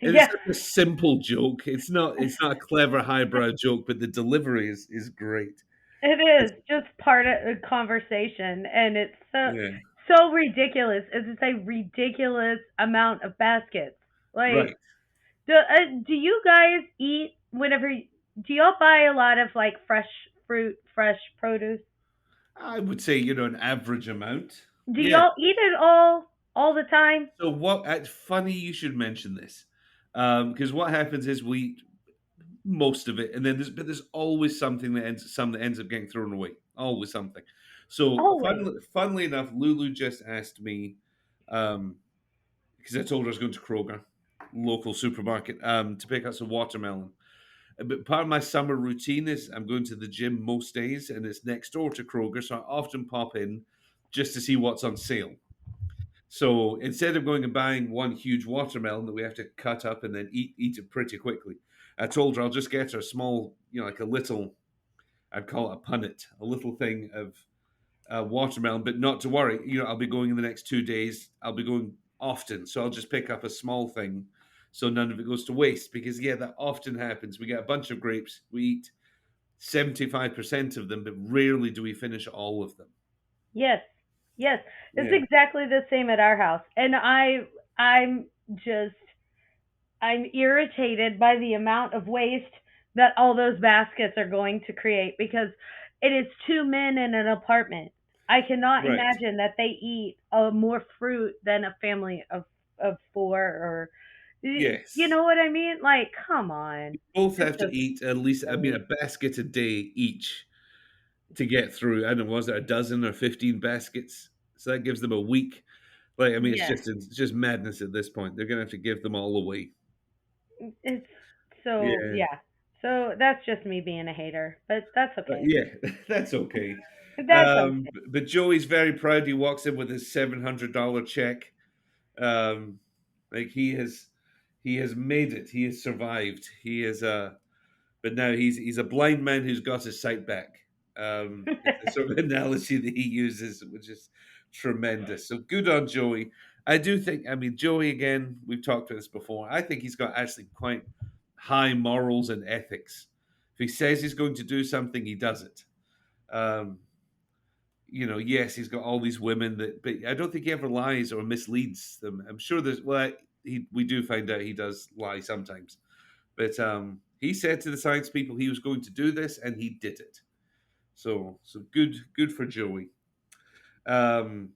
And it's Yeah. such a simple joke. It's not a clever highbrow joke, but the delivery is great. It It's, is just part of the conversation, and it's yeah, so ridiculous. It's a ridiculous amount of baskets. right. Like, do you guys eat whenever? Do y'all buy a lot of like fresh fruit, fresh produce? I would say an average amount. Do Yeah. y'all eat it all the time? So what? It's funny you should mention this, because what happens is we eat most of it, and then there's always some that ends up getting thrown away. Always something. So Always. funnily enough, Lulu just asked me, um, because I told her I was going to Kroger, local supermarket, to pick up some watermelon. But part of my summer routine is I'm going to the gym most days, and it's next door to Kroger, so I often pop in just to see what's on sale. So instead of going and buying one huge watermelon that we have to cut up and then eat it pretty quickly, I told her I'll just get her a small, like a little, I'd call it a punnet, a little thing of watermelon, but not to worry. I'll be going in the next 2 days. I'll be going often, so I'll just pick up a small thing, so none of it goes to waste. Because yeah, that often happens. We get a bunch of grapes, we eat 75% of them, but rarely do we finish all of them. Yes. Yes. It's Yeah, exactly the same at our house. And I'm just I'm irritated by the amount of waste that all those baskets are going to create because it is two men in an apartment. I cannot right. imagine that they eat more fruit than a family of four or you Yes. know what I mean? Like, come on. Both It's have to just eat at least, I mean, a silly. basket a day each to get through. I don't know, was it a dozen or 15 baskets? So that gives them a week. Like, I mean, Yes. it's just madness at this point. They're gonna have to give them all away. It's so Yeah. yeah. So that's just me being a hater, but that's But okay. yeah, that's okay. That's okay. But Joey's very proud. He walks in with his $700 check. Um, like he has made it. He has survived. He is but now he's a blind man who's got his sight back. It's the sort of analogy that he uses, which is tremendous. So good on Joey. I do think. I mean, Joey again. We've talked about this before. I think he's got actually quite high morals and ethics. If he says he's going to do something, he does it. Um, yes, he's got all these women but I don't think he ever lies or misleads them. I'm sure we do find out he does lie sometimes, but he said to the science people he was going to do this, and he did it. So good for Joey. Um,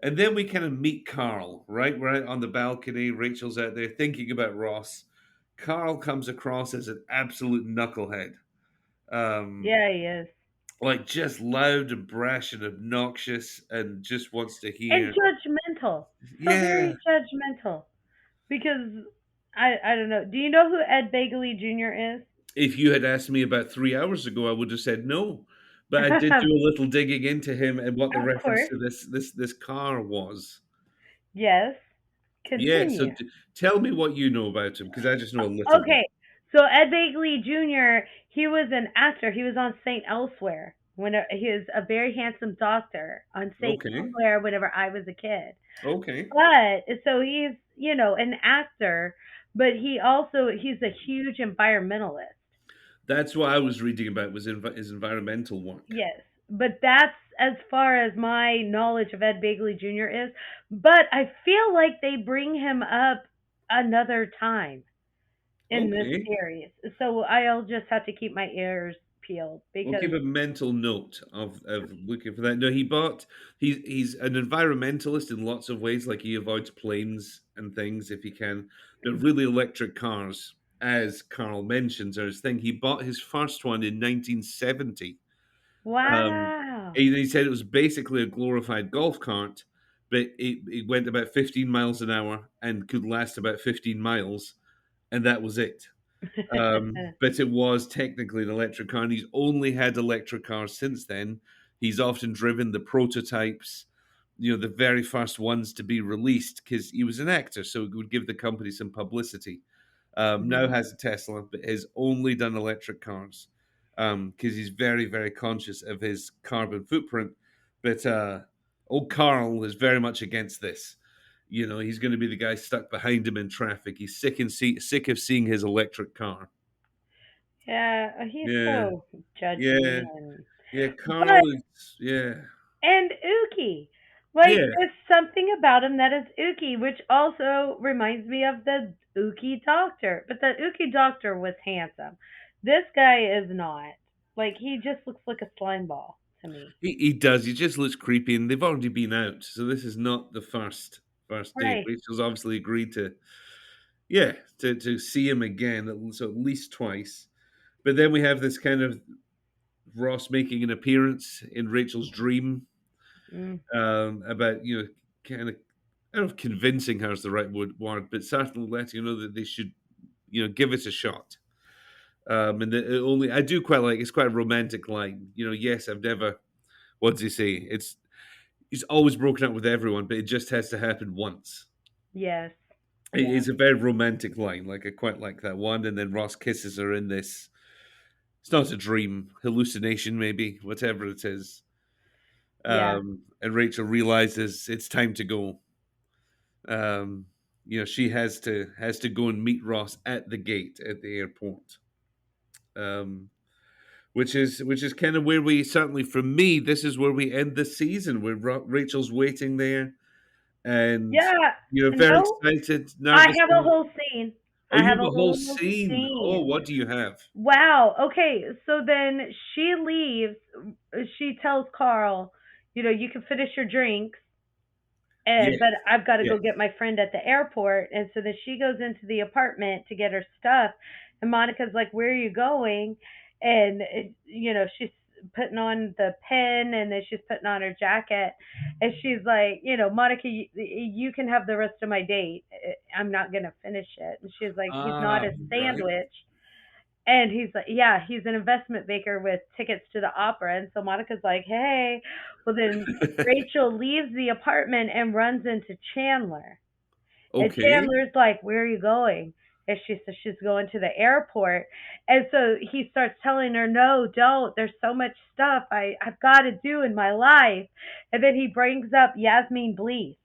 and then we kind of meet Carl, right? We're out on the balcony. Rachel's out there thinking about Ross. Carl comes across as an absolute knucklehead. Um, Yeah, he is. like just loud and brash and obnoxious and just wants to And hear. judgmental. So Yeah. very judgmental. Because I don't know. Do you know who Ed Begley Jr. is? If you had asked me about 3 hours ago, I would have said no. But I did do a little digging into him and what the Of reference course. to this car was. Yes. Yeah, so Continue. tell me what you know about him because I just know a little bit. Okay. So Ed Begley Jr., he was an actor. He was on St. Elsewhere. He was a very handsome doctor on St. Okay, Elsewhere whenever I was a kid. okay. But so he's, an actor, but he's a huge environmentalist. That's what I was reading about was his environmental work. Yes, but that's as far as my knowledge of Ed Begley Jr. is. But I feel like they bring him up another time in this Okay. series, so I'll just have to keep my ears peeled We'll because keep a mental note of looking for that. No, he's an environmentalist in lots of ways, like he avoids planes and things if he can, but really electric cars, as Carl mentions, are his thing. He bought his first one in 1970. Um, wow. he said it was basically a glorified golf cart, but it went about 15 miles an hour and could last about 15 miles, and that was it. But it was technically an electric car, and he's only had electric cars since then. He's often driven the prototypes, the very first ones to be released, because he was an actor, so it would give the company some publicity. Now Mhm. has a Tesla, but has only done electric cars because he's very, very conscious of his carbon footprint. But old Carl is very much against this. He's going to be the guy stuck behind him in traffic. He's sick of seeing his electric car. Yeah, he's Yeah, so judgy yeah, and yeah. but Carl is, yeah, and ooky. Like yeah. there's something about him that is ooky, which also reminds me of the ooky doctor. But the ooky doctor was handsome. This guy is not. Like he just looks like a slime ball to me. He does. He just looks creepy, and they've already been out, so this is not the first date. Right. Rachel's obviously agreed to, yeah, to see him again, so at least twice. But then we have this kind of Ross making an appearance in Rachel's dream, Mm, about kind of, I don't know if convincing her is the right word, but certainly letting her know that they should give it a shot. And the only I do quite like, it's quite a romantic line. Yes, I've never. What does he say? He's always broken up with everyone, but it just has to happen once. yes. Yeah. It's a very romantic line. Like I quite like that one. And then Ross kisses her in this. It's not a dream, hallucination, maybe whatever it is. Yeah. And Rachel realizes it's time to go. She has to go and meet Ross at the gate at the airport. Um, which is kind of where we, certainly for me, this is where we end the season, where Rachel's waiting there, and Yeah. very No, excited, I nervous. have a whole scene. Oh, I you have have a a whole whole scene. Oh, scene. what do you have? Wow. Okay. So then she leaves. She tells Carl, you can finish your drinks, Yes, but I've got to yes. go get my friend at the airport. And so then she goes into the apartment to get her stuff. And Monica's like, "Where are you going?" And, she's putting on the pen and then she's putting on her jacket. And she's like, "Monica, you can have the rest of my date. I'm not going to finish it." And she's like, "He's not Ah, a right. sandwich." And he's like, "Yeah, he's an investment banker with tickets to the opera." And so Monica's like, "Hey." Well, then Rachel leaves the apartment and runs into Chandler. And Okay. Chandler's like, "Where are you going?" And she says she's going to the airport. And so he starts telling her, "No, don't. There's so much stuff I've got to do in my life." And then he brings up Yasmin Bleeth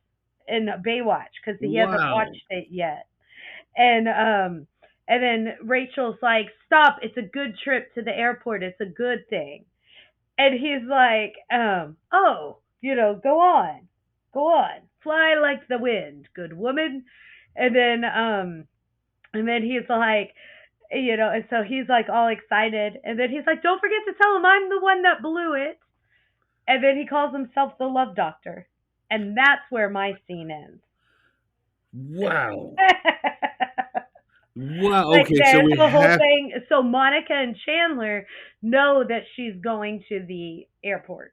in Baywatch because he hasn't Wow. watched it yet. And then Rachel's like, "Stop, it's a good trip to the airport, it's a good thing." And he's like, "Oh, go on. Go on. Fly like the wind, good woman." And then he's like, and so he's like all excited. And then he's like, "Don't forget to tell him I'm the one that blew it." And then he calls himself the love doctor. And that's where my scene ends. Wow. Wow. Like Okay, so there's we the whole have. thing. So Monica and Chandler know that she's going to the airport.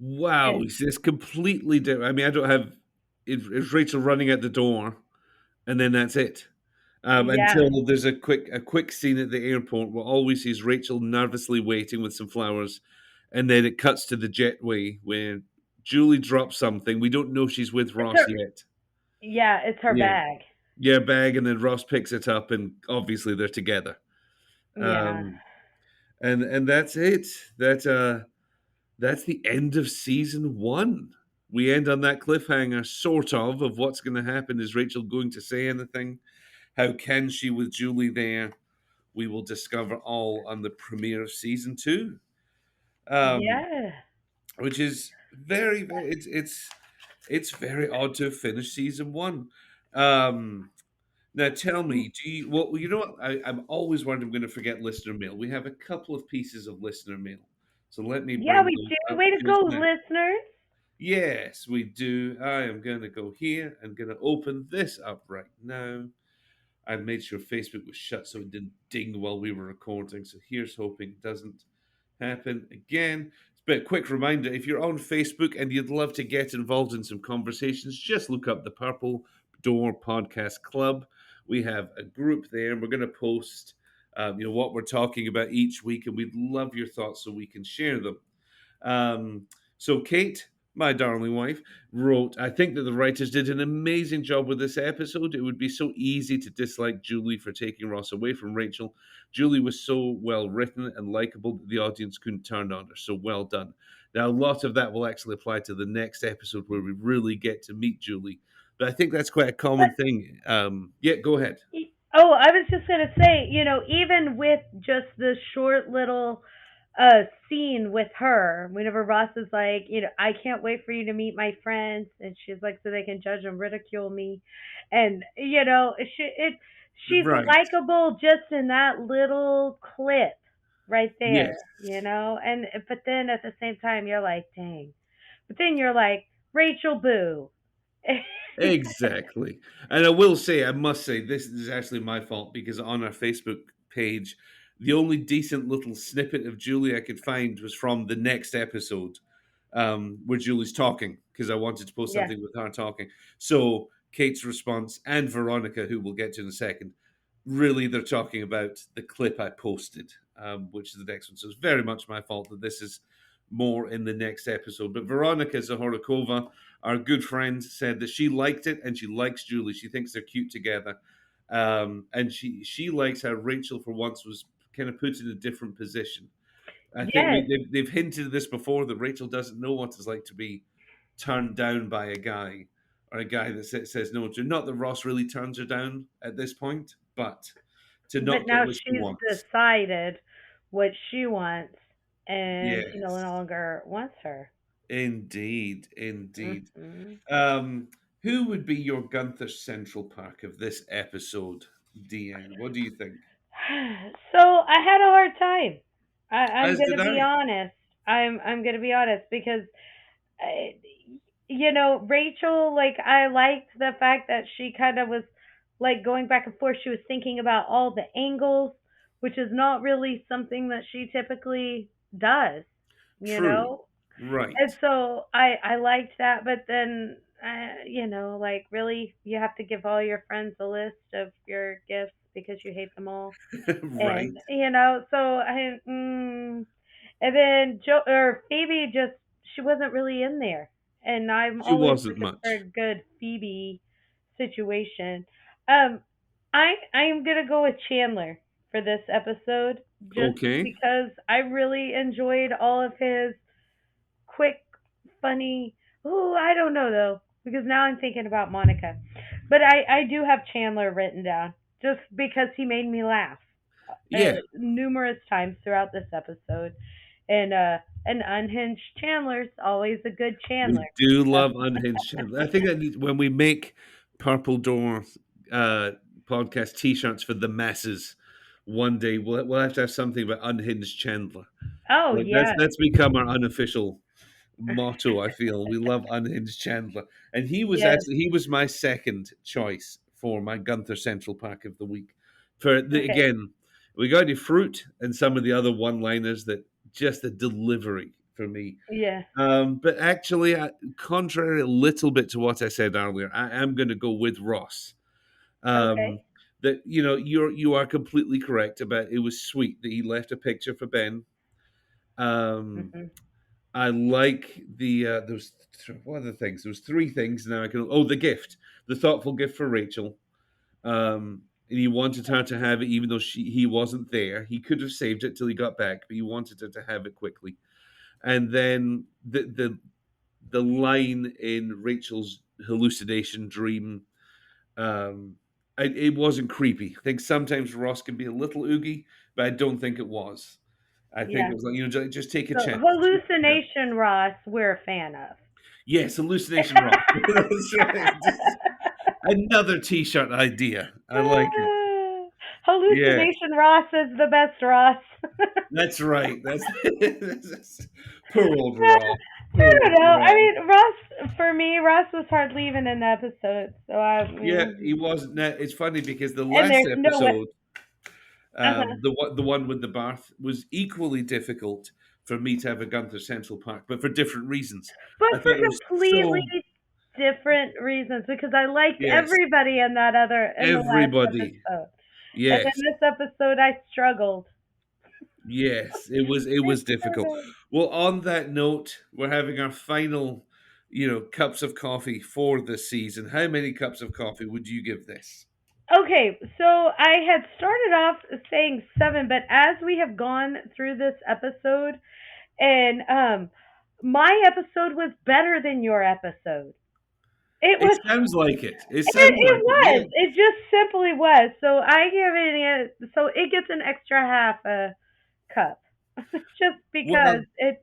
Wow, And it's completely different. I mean, I don't have. It's Rachel running at the door, and then that's it. yeah, Until there's a quick scene at the airport where all we see is Rachel nervously waiting with some flowers, and then it cuts to the jetway where Julie drops something. We don't know she's with it's Ross her. yet. Yeah, it's her Yeah, bag. yeah, bag, and then Ross picks it up, and obviously they're together. Yeah. Um, and that's it. That's the end of season one. We end on that cliffhanger, sort of what's going to happen. Is Rachel going to say anything? How can she with Julie there? We will discover all on the premiere of season two, um, Yeah. which is very, very. It's very odd to have finished season one. Um, Now tell me, do you well, you know what? I'm always worried I'm gonna forget listener mail. We have a couple of pieces of listener mail. So let me Yeah, bring we those do. up Way to just go, now. listeners. Yes, we do. I am gonna go here. I'm gonna open this up right now. I made sure Facebook was shut so it didn't ding while we were recording. So here's hoping it doesn't happen again. But a quick reminder, if you're on Facebook and you'd love to get involved in some conversations, just look up the Purple Door Podcast Club. We have a group there, and we're going to post, what we're talking about each week, and we'd love your thoughts so we can share them. So Kate, my darling wife, wrote, I think that the writers did an amazing job with this episode. It would be so easy to dislike Julie for taking Ross away from Rachel. Julie was so well written and likable that the audience couldn't turn on her. So well done. Now, a lot of that will actually apply to the next episode where we really get to meet Julie. But I think that's quite a But common thing. Yeah, go ahead. oh, I was just gonna say, even with just the short little scene with her, whenever Ross is like, I can't wait for you to meet my friends, and she's like, so they can judge and ridicule me, and she's Right. likable just in that little clip right Yes. there, and but then at the same time you're like, dang, but then you're like, Rachel Boo. Exactly. And I will say, I must say, this is actually my fault because on our Facebook page, the only decent little snippet of Julie I could find was from the next episode where Julie's talking because I wanted to post Yeah. something with her talking. So Kate's response and Veronica, who we'll get to in a second, really they're talking about the clip I posted, which is the next one. So it's very much my fault that this is more in the next episode. But Veronica Zahorakova, our good friend, said that she liked it and she likes Julie. She thinks they're cute together. And she likes how Rachel, for once, was kind of put in a different position. I think Yes. they've hinted at this before that Rachel doesn't know what it's like to be turned down by a guy or a guy that says no to. Not that Ross really turns her down at this point, but to But not get now what she she's wants. decided what she wants, and he no Yes, longer wants her. indeed, indeed. Hmm. Um, who would be your Gunther Central Park of this episode, DeAnn? What do you think? So I had a hard time. I'm As did gonna be I. honest. I'm gonna be honest because I, Rachel, like, I liked the fact that she kind of was like going back and forth. She was thinking about all the angles, which is not really something that she typically does, you True. know? Right. And so I liked that, but then, like, really, you have to give all your friends a list of your gifts because you hate them all. Right. And, so and then Joe or Phoebe just, she wasn't really in there. And I'm She always wasn't looking for much. a good Phoebe situation. Um, I am gonna go with Chandler for this episode just Okay. because I really enjoyed all of his quick, funny. Oh, I don't know though, because now I'm thinking about Monica. But I do have Chandler written down just because he made me laugh Yeah. numerous times throughout this episode. And an unhinged Chandler's always a good Chandler. We do love Unhinged Chandler. I think that when we make Purple Door uh, podcast T-shirts for the masses, one day we'll have to have something about Unhinged Chandler. Oh Like that's yes, that's become our unofficial motto. I feel we love Unhinged Chandler, and yes. he was my second choice for my Gunther Central Pack of the week. For the Okay. again, we got any fruit and some of the other one-liners that just the delivery for me. Yeah. But actually, contrary a little bit to what I said earlier, I am going to go with Ross. Um, Okay. that you are completely correct about it was sweet that he left a picture for Ben. Um, Hmm. I like the what are the things? There was three things now I can. Oh, the gift, the thoughtful gift for Rachel. And he wanted her to have it, even though he wasn't there. He could have saved it till he got back, but he wanted her to have it quickly. And then the line in Rachel's hallucination dream, um, it wasn't creepy. I think sometimes Ross can be a little oogie, but I don't think it was. I think Yeah. it was like just take a So chance. Take a chance. hallucination Ross, we're a fan of. Yes, hallucination Ross. That's right. Another T-shirt idea. I like it. Yeah, Hallucination Ross is the best Ross. that's right. That's poor old Raw. I Poor don't old know. I Raw. mean, Ross, for me, Ross was hardly even in the episode. So I Yeah, mean, he wasn't. Now, it's funny because the and last there's no way. episode, Uh-huh. the one with the bath, was equally difficult for me to have a Gunther Central Park, but for different reasons. But I for thought it was completely so different reasons, because I liked yes, everybody in the last everybody. episode, and Yes, in this episode, I struggled. yes, it was I difficult. struggled. Well, on that note, we're having our final, cups of coffee for the season. How many cups of coffee would you give this? Okay, so I had started off saying 7, but as we have gone through this episode, and my episode was better than your episode. It It was. sounds like it. It It, sounds it like it. Yeah. was. It just simply was. So I give it. So it gets an extra half a cup, just because Well, it.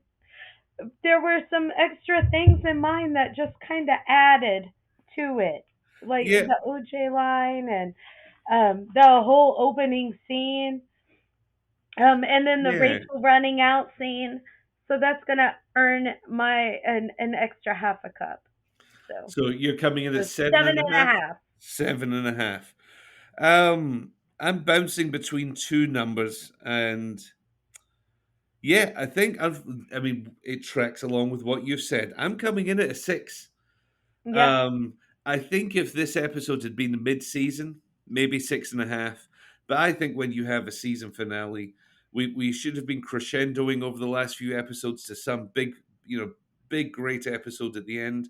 There were some extra things in mine that just kind of added to it, like yeah, the OJ line and the whole opening scene, and then the yeah. Rachel running out scene. So that's gonna earn my an extra half a cup. So, So you're coming in at so seven seven and a and a half? half. 7.5. I'm bouncing between two numbers, and yeah, I mean, it tracks along with what you've said. I'm coming in at a 6. Yeah, Um, I think if this episode had been mid-season, maybe 6.5. But I think when you have a season finale, we should have been crescendoing over the last few episodes to some big, big great episode at the end.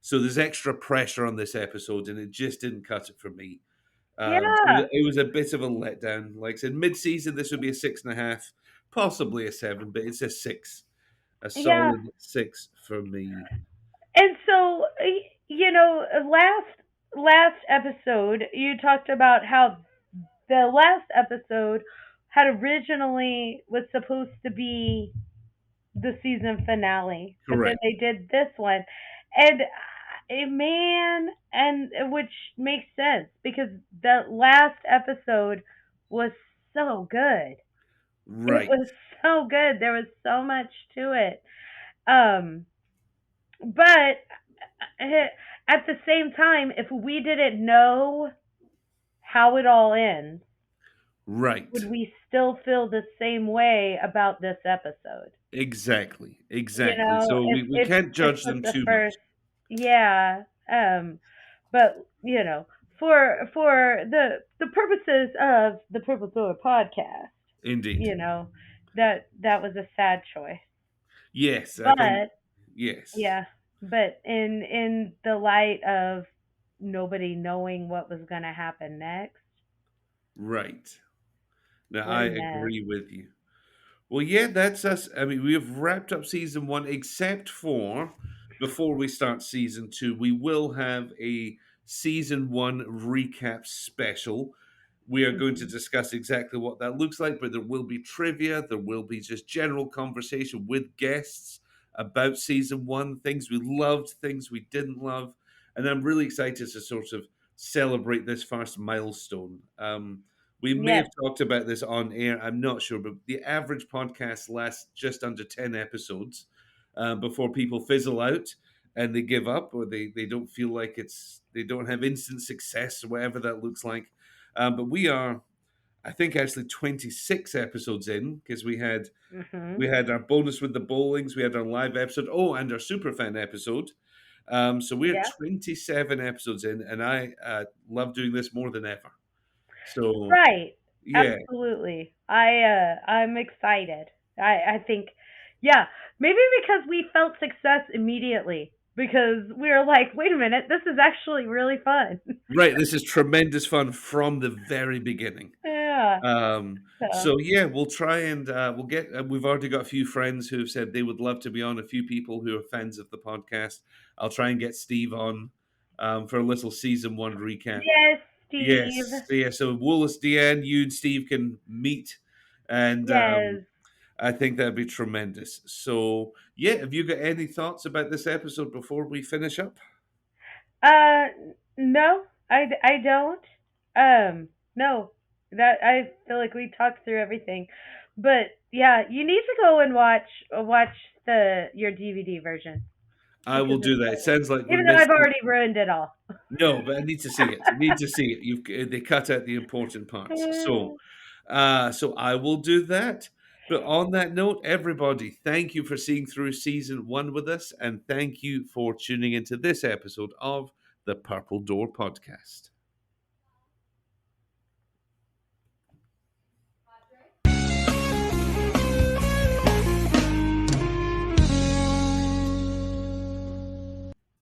So there's extra pressure on this episode, and it just didn't cut it for me. yeah, It was a bit of a letdown. Like I said, mid-season, this would be a 6.5, possibly a 7, but it's a 6, a yeah. solid 6 for me. And so, last episode, you talked about how the last episode had originally was supposed to be the season finale, but then Correct. they did this one, and man, and which makes sense because the last episode was so good. It Right. was so good. There was so much to it. Um, but at the same time, if we didn't know how it all ends, would Right. we still feel the same way about this episode? Exactly. You Exactly. know, So if we if can't this judge was them the too much. first, yeah. But for the purposes of the Purple Door podcast, Indeed. you know, that was a sad choice. Yes, I think But yes. yeah, but in the light of nobody knowing what was going to happen next, Right. Now what I a mess. agree with you. Well, yeah, that's us. I mean, we have wrapped up season one, except for before we start season two, we will have a season one recap special. We are going to Mhm. discuss exactly what that looks like, but there will be trivia. There will be just general conversation with guests about season one, things we loved, things we didn't love. And I'm really excited to sort of celebrate this first milestone. We may have Yes. talked about this on air. I'm not sure, but the average podcast lasts just under 10 episodes before people fizzle out and they give up or they don't feel like they don't have instant success or whatever that looks like. But we are, I think, actually 26 episodes in because we Mhm. had our bonus with the bowlings, we had our live episode, oh, and our superfan episode. So we're Yeah. 27 episodes in, and I love doing this more than ever. So Right. yeah, Absolutely. I'm excited. I think yeah, maybe because we felt success immediately because we were like, "Wait a minute, this is actually really fun." right. This is tremendous fun from the very beginning. Yeah. So, So yeah, we'll try and we'll get. We've already got a few friends who have said they would love to be on. A few people who are fans of the podcast. I'll try and get Steve on for a little season one recap. yes, Steve. Yes, yeah. So Willis, DeAnn, you and Steve can meet, and Yes. I think that'd be tremendous. So yeah, have you got any thoughts about this episode before we finish up? Uh, no. I don't. No, that I feel like we talked through everything, but yeah, you need to go and watch the your DVD version I will because do it's that. It funny. sounds like we're Even though I've missing. already ruined it all. No, but I need to see it. I need to see it. They cut out the important parts. So I will do that. But on that note, everybody, thank you for seeing through season one with us, and thank you for tuning into this episode of the Purple Door Podcast.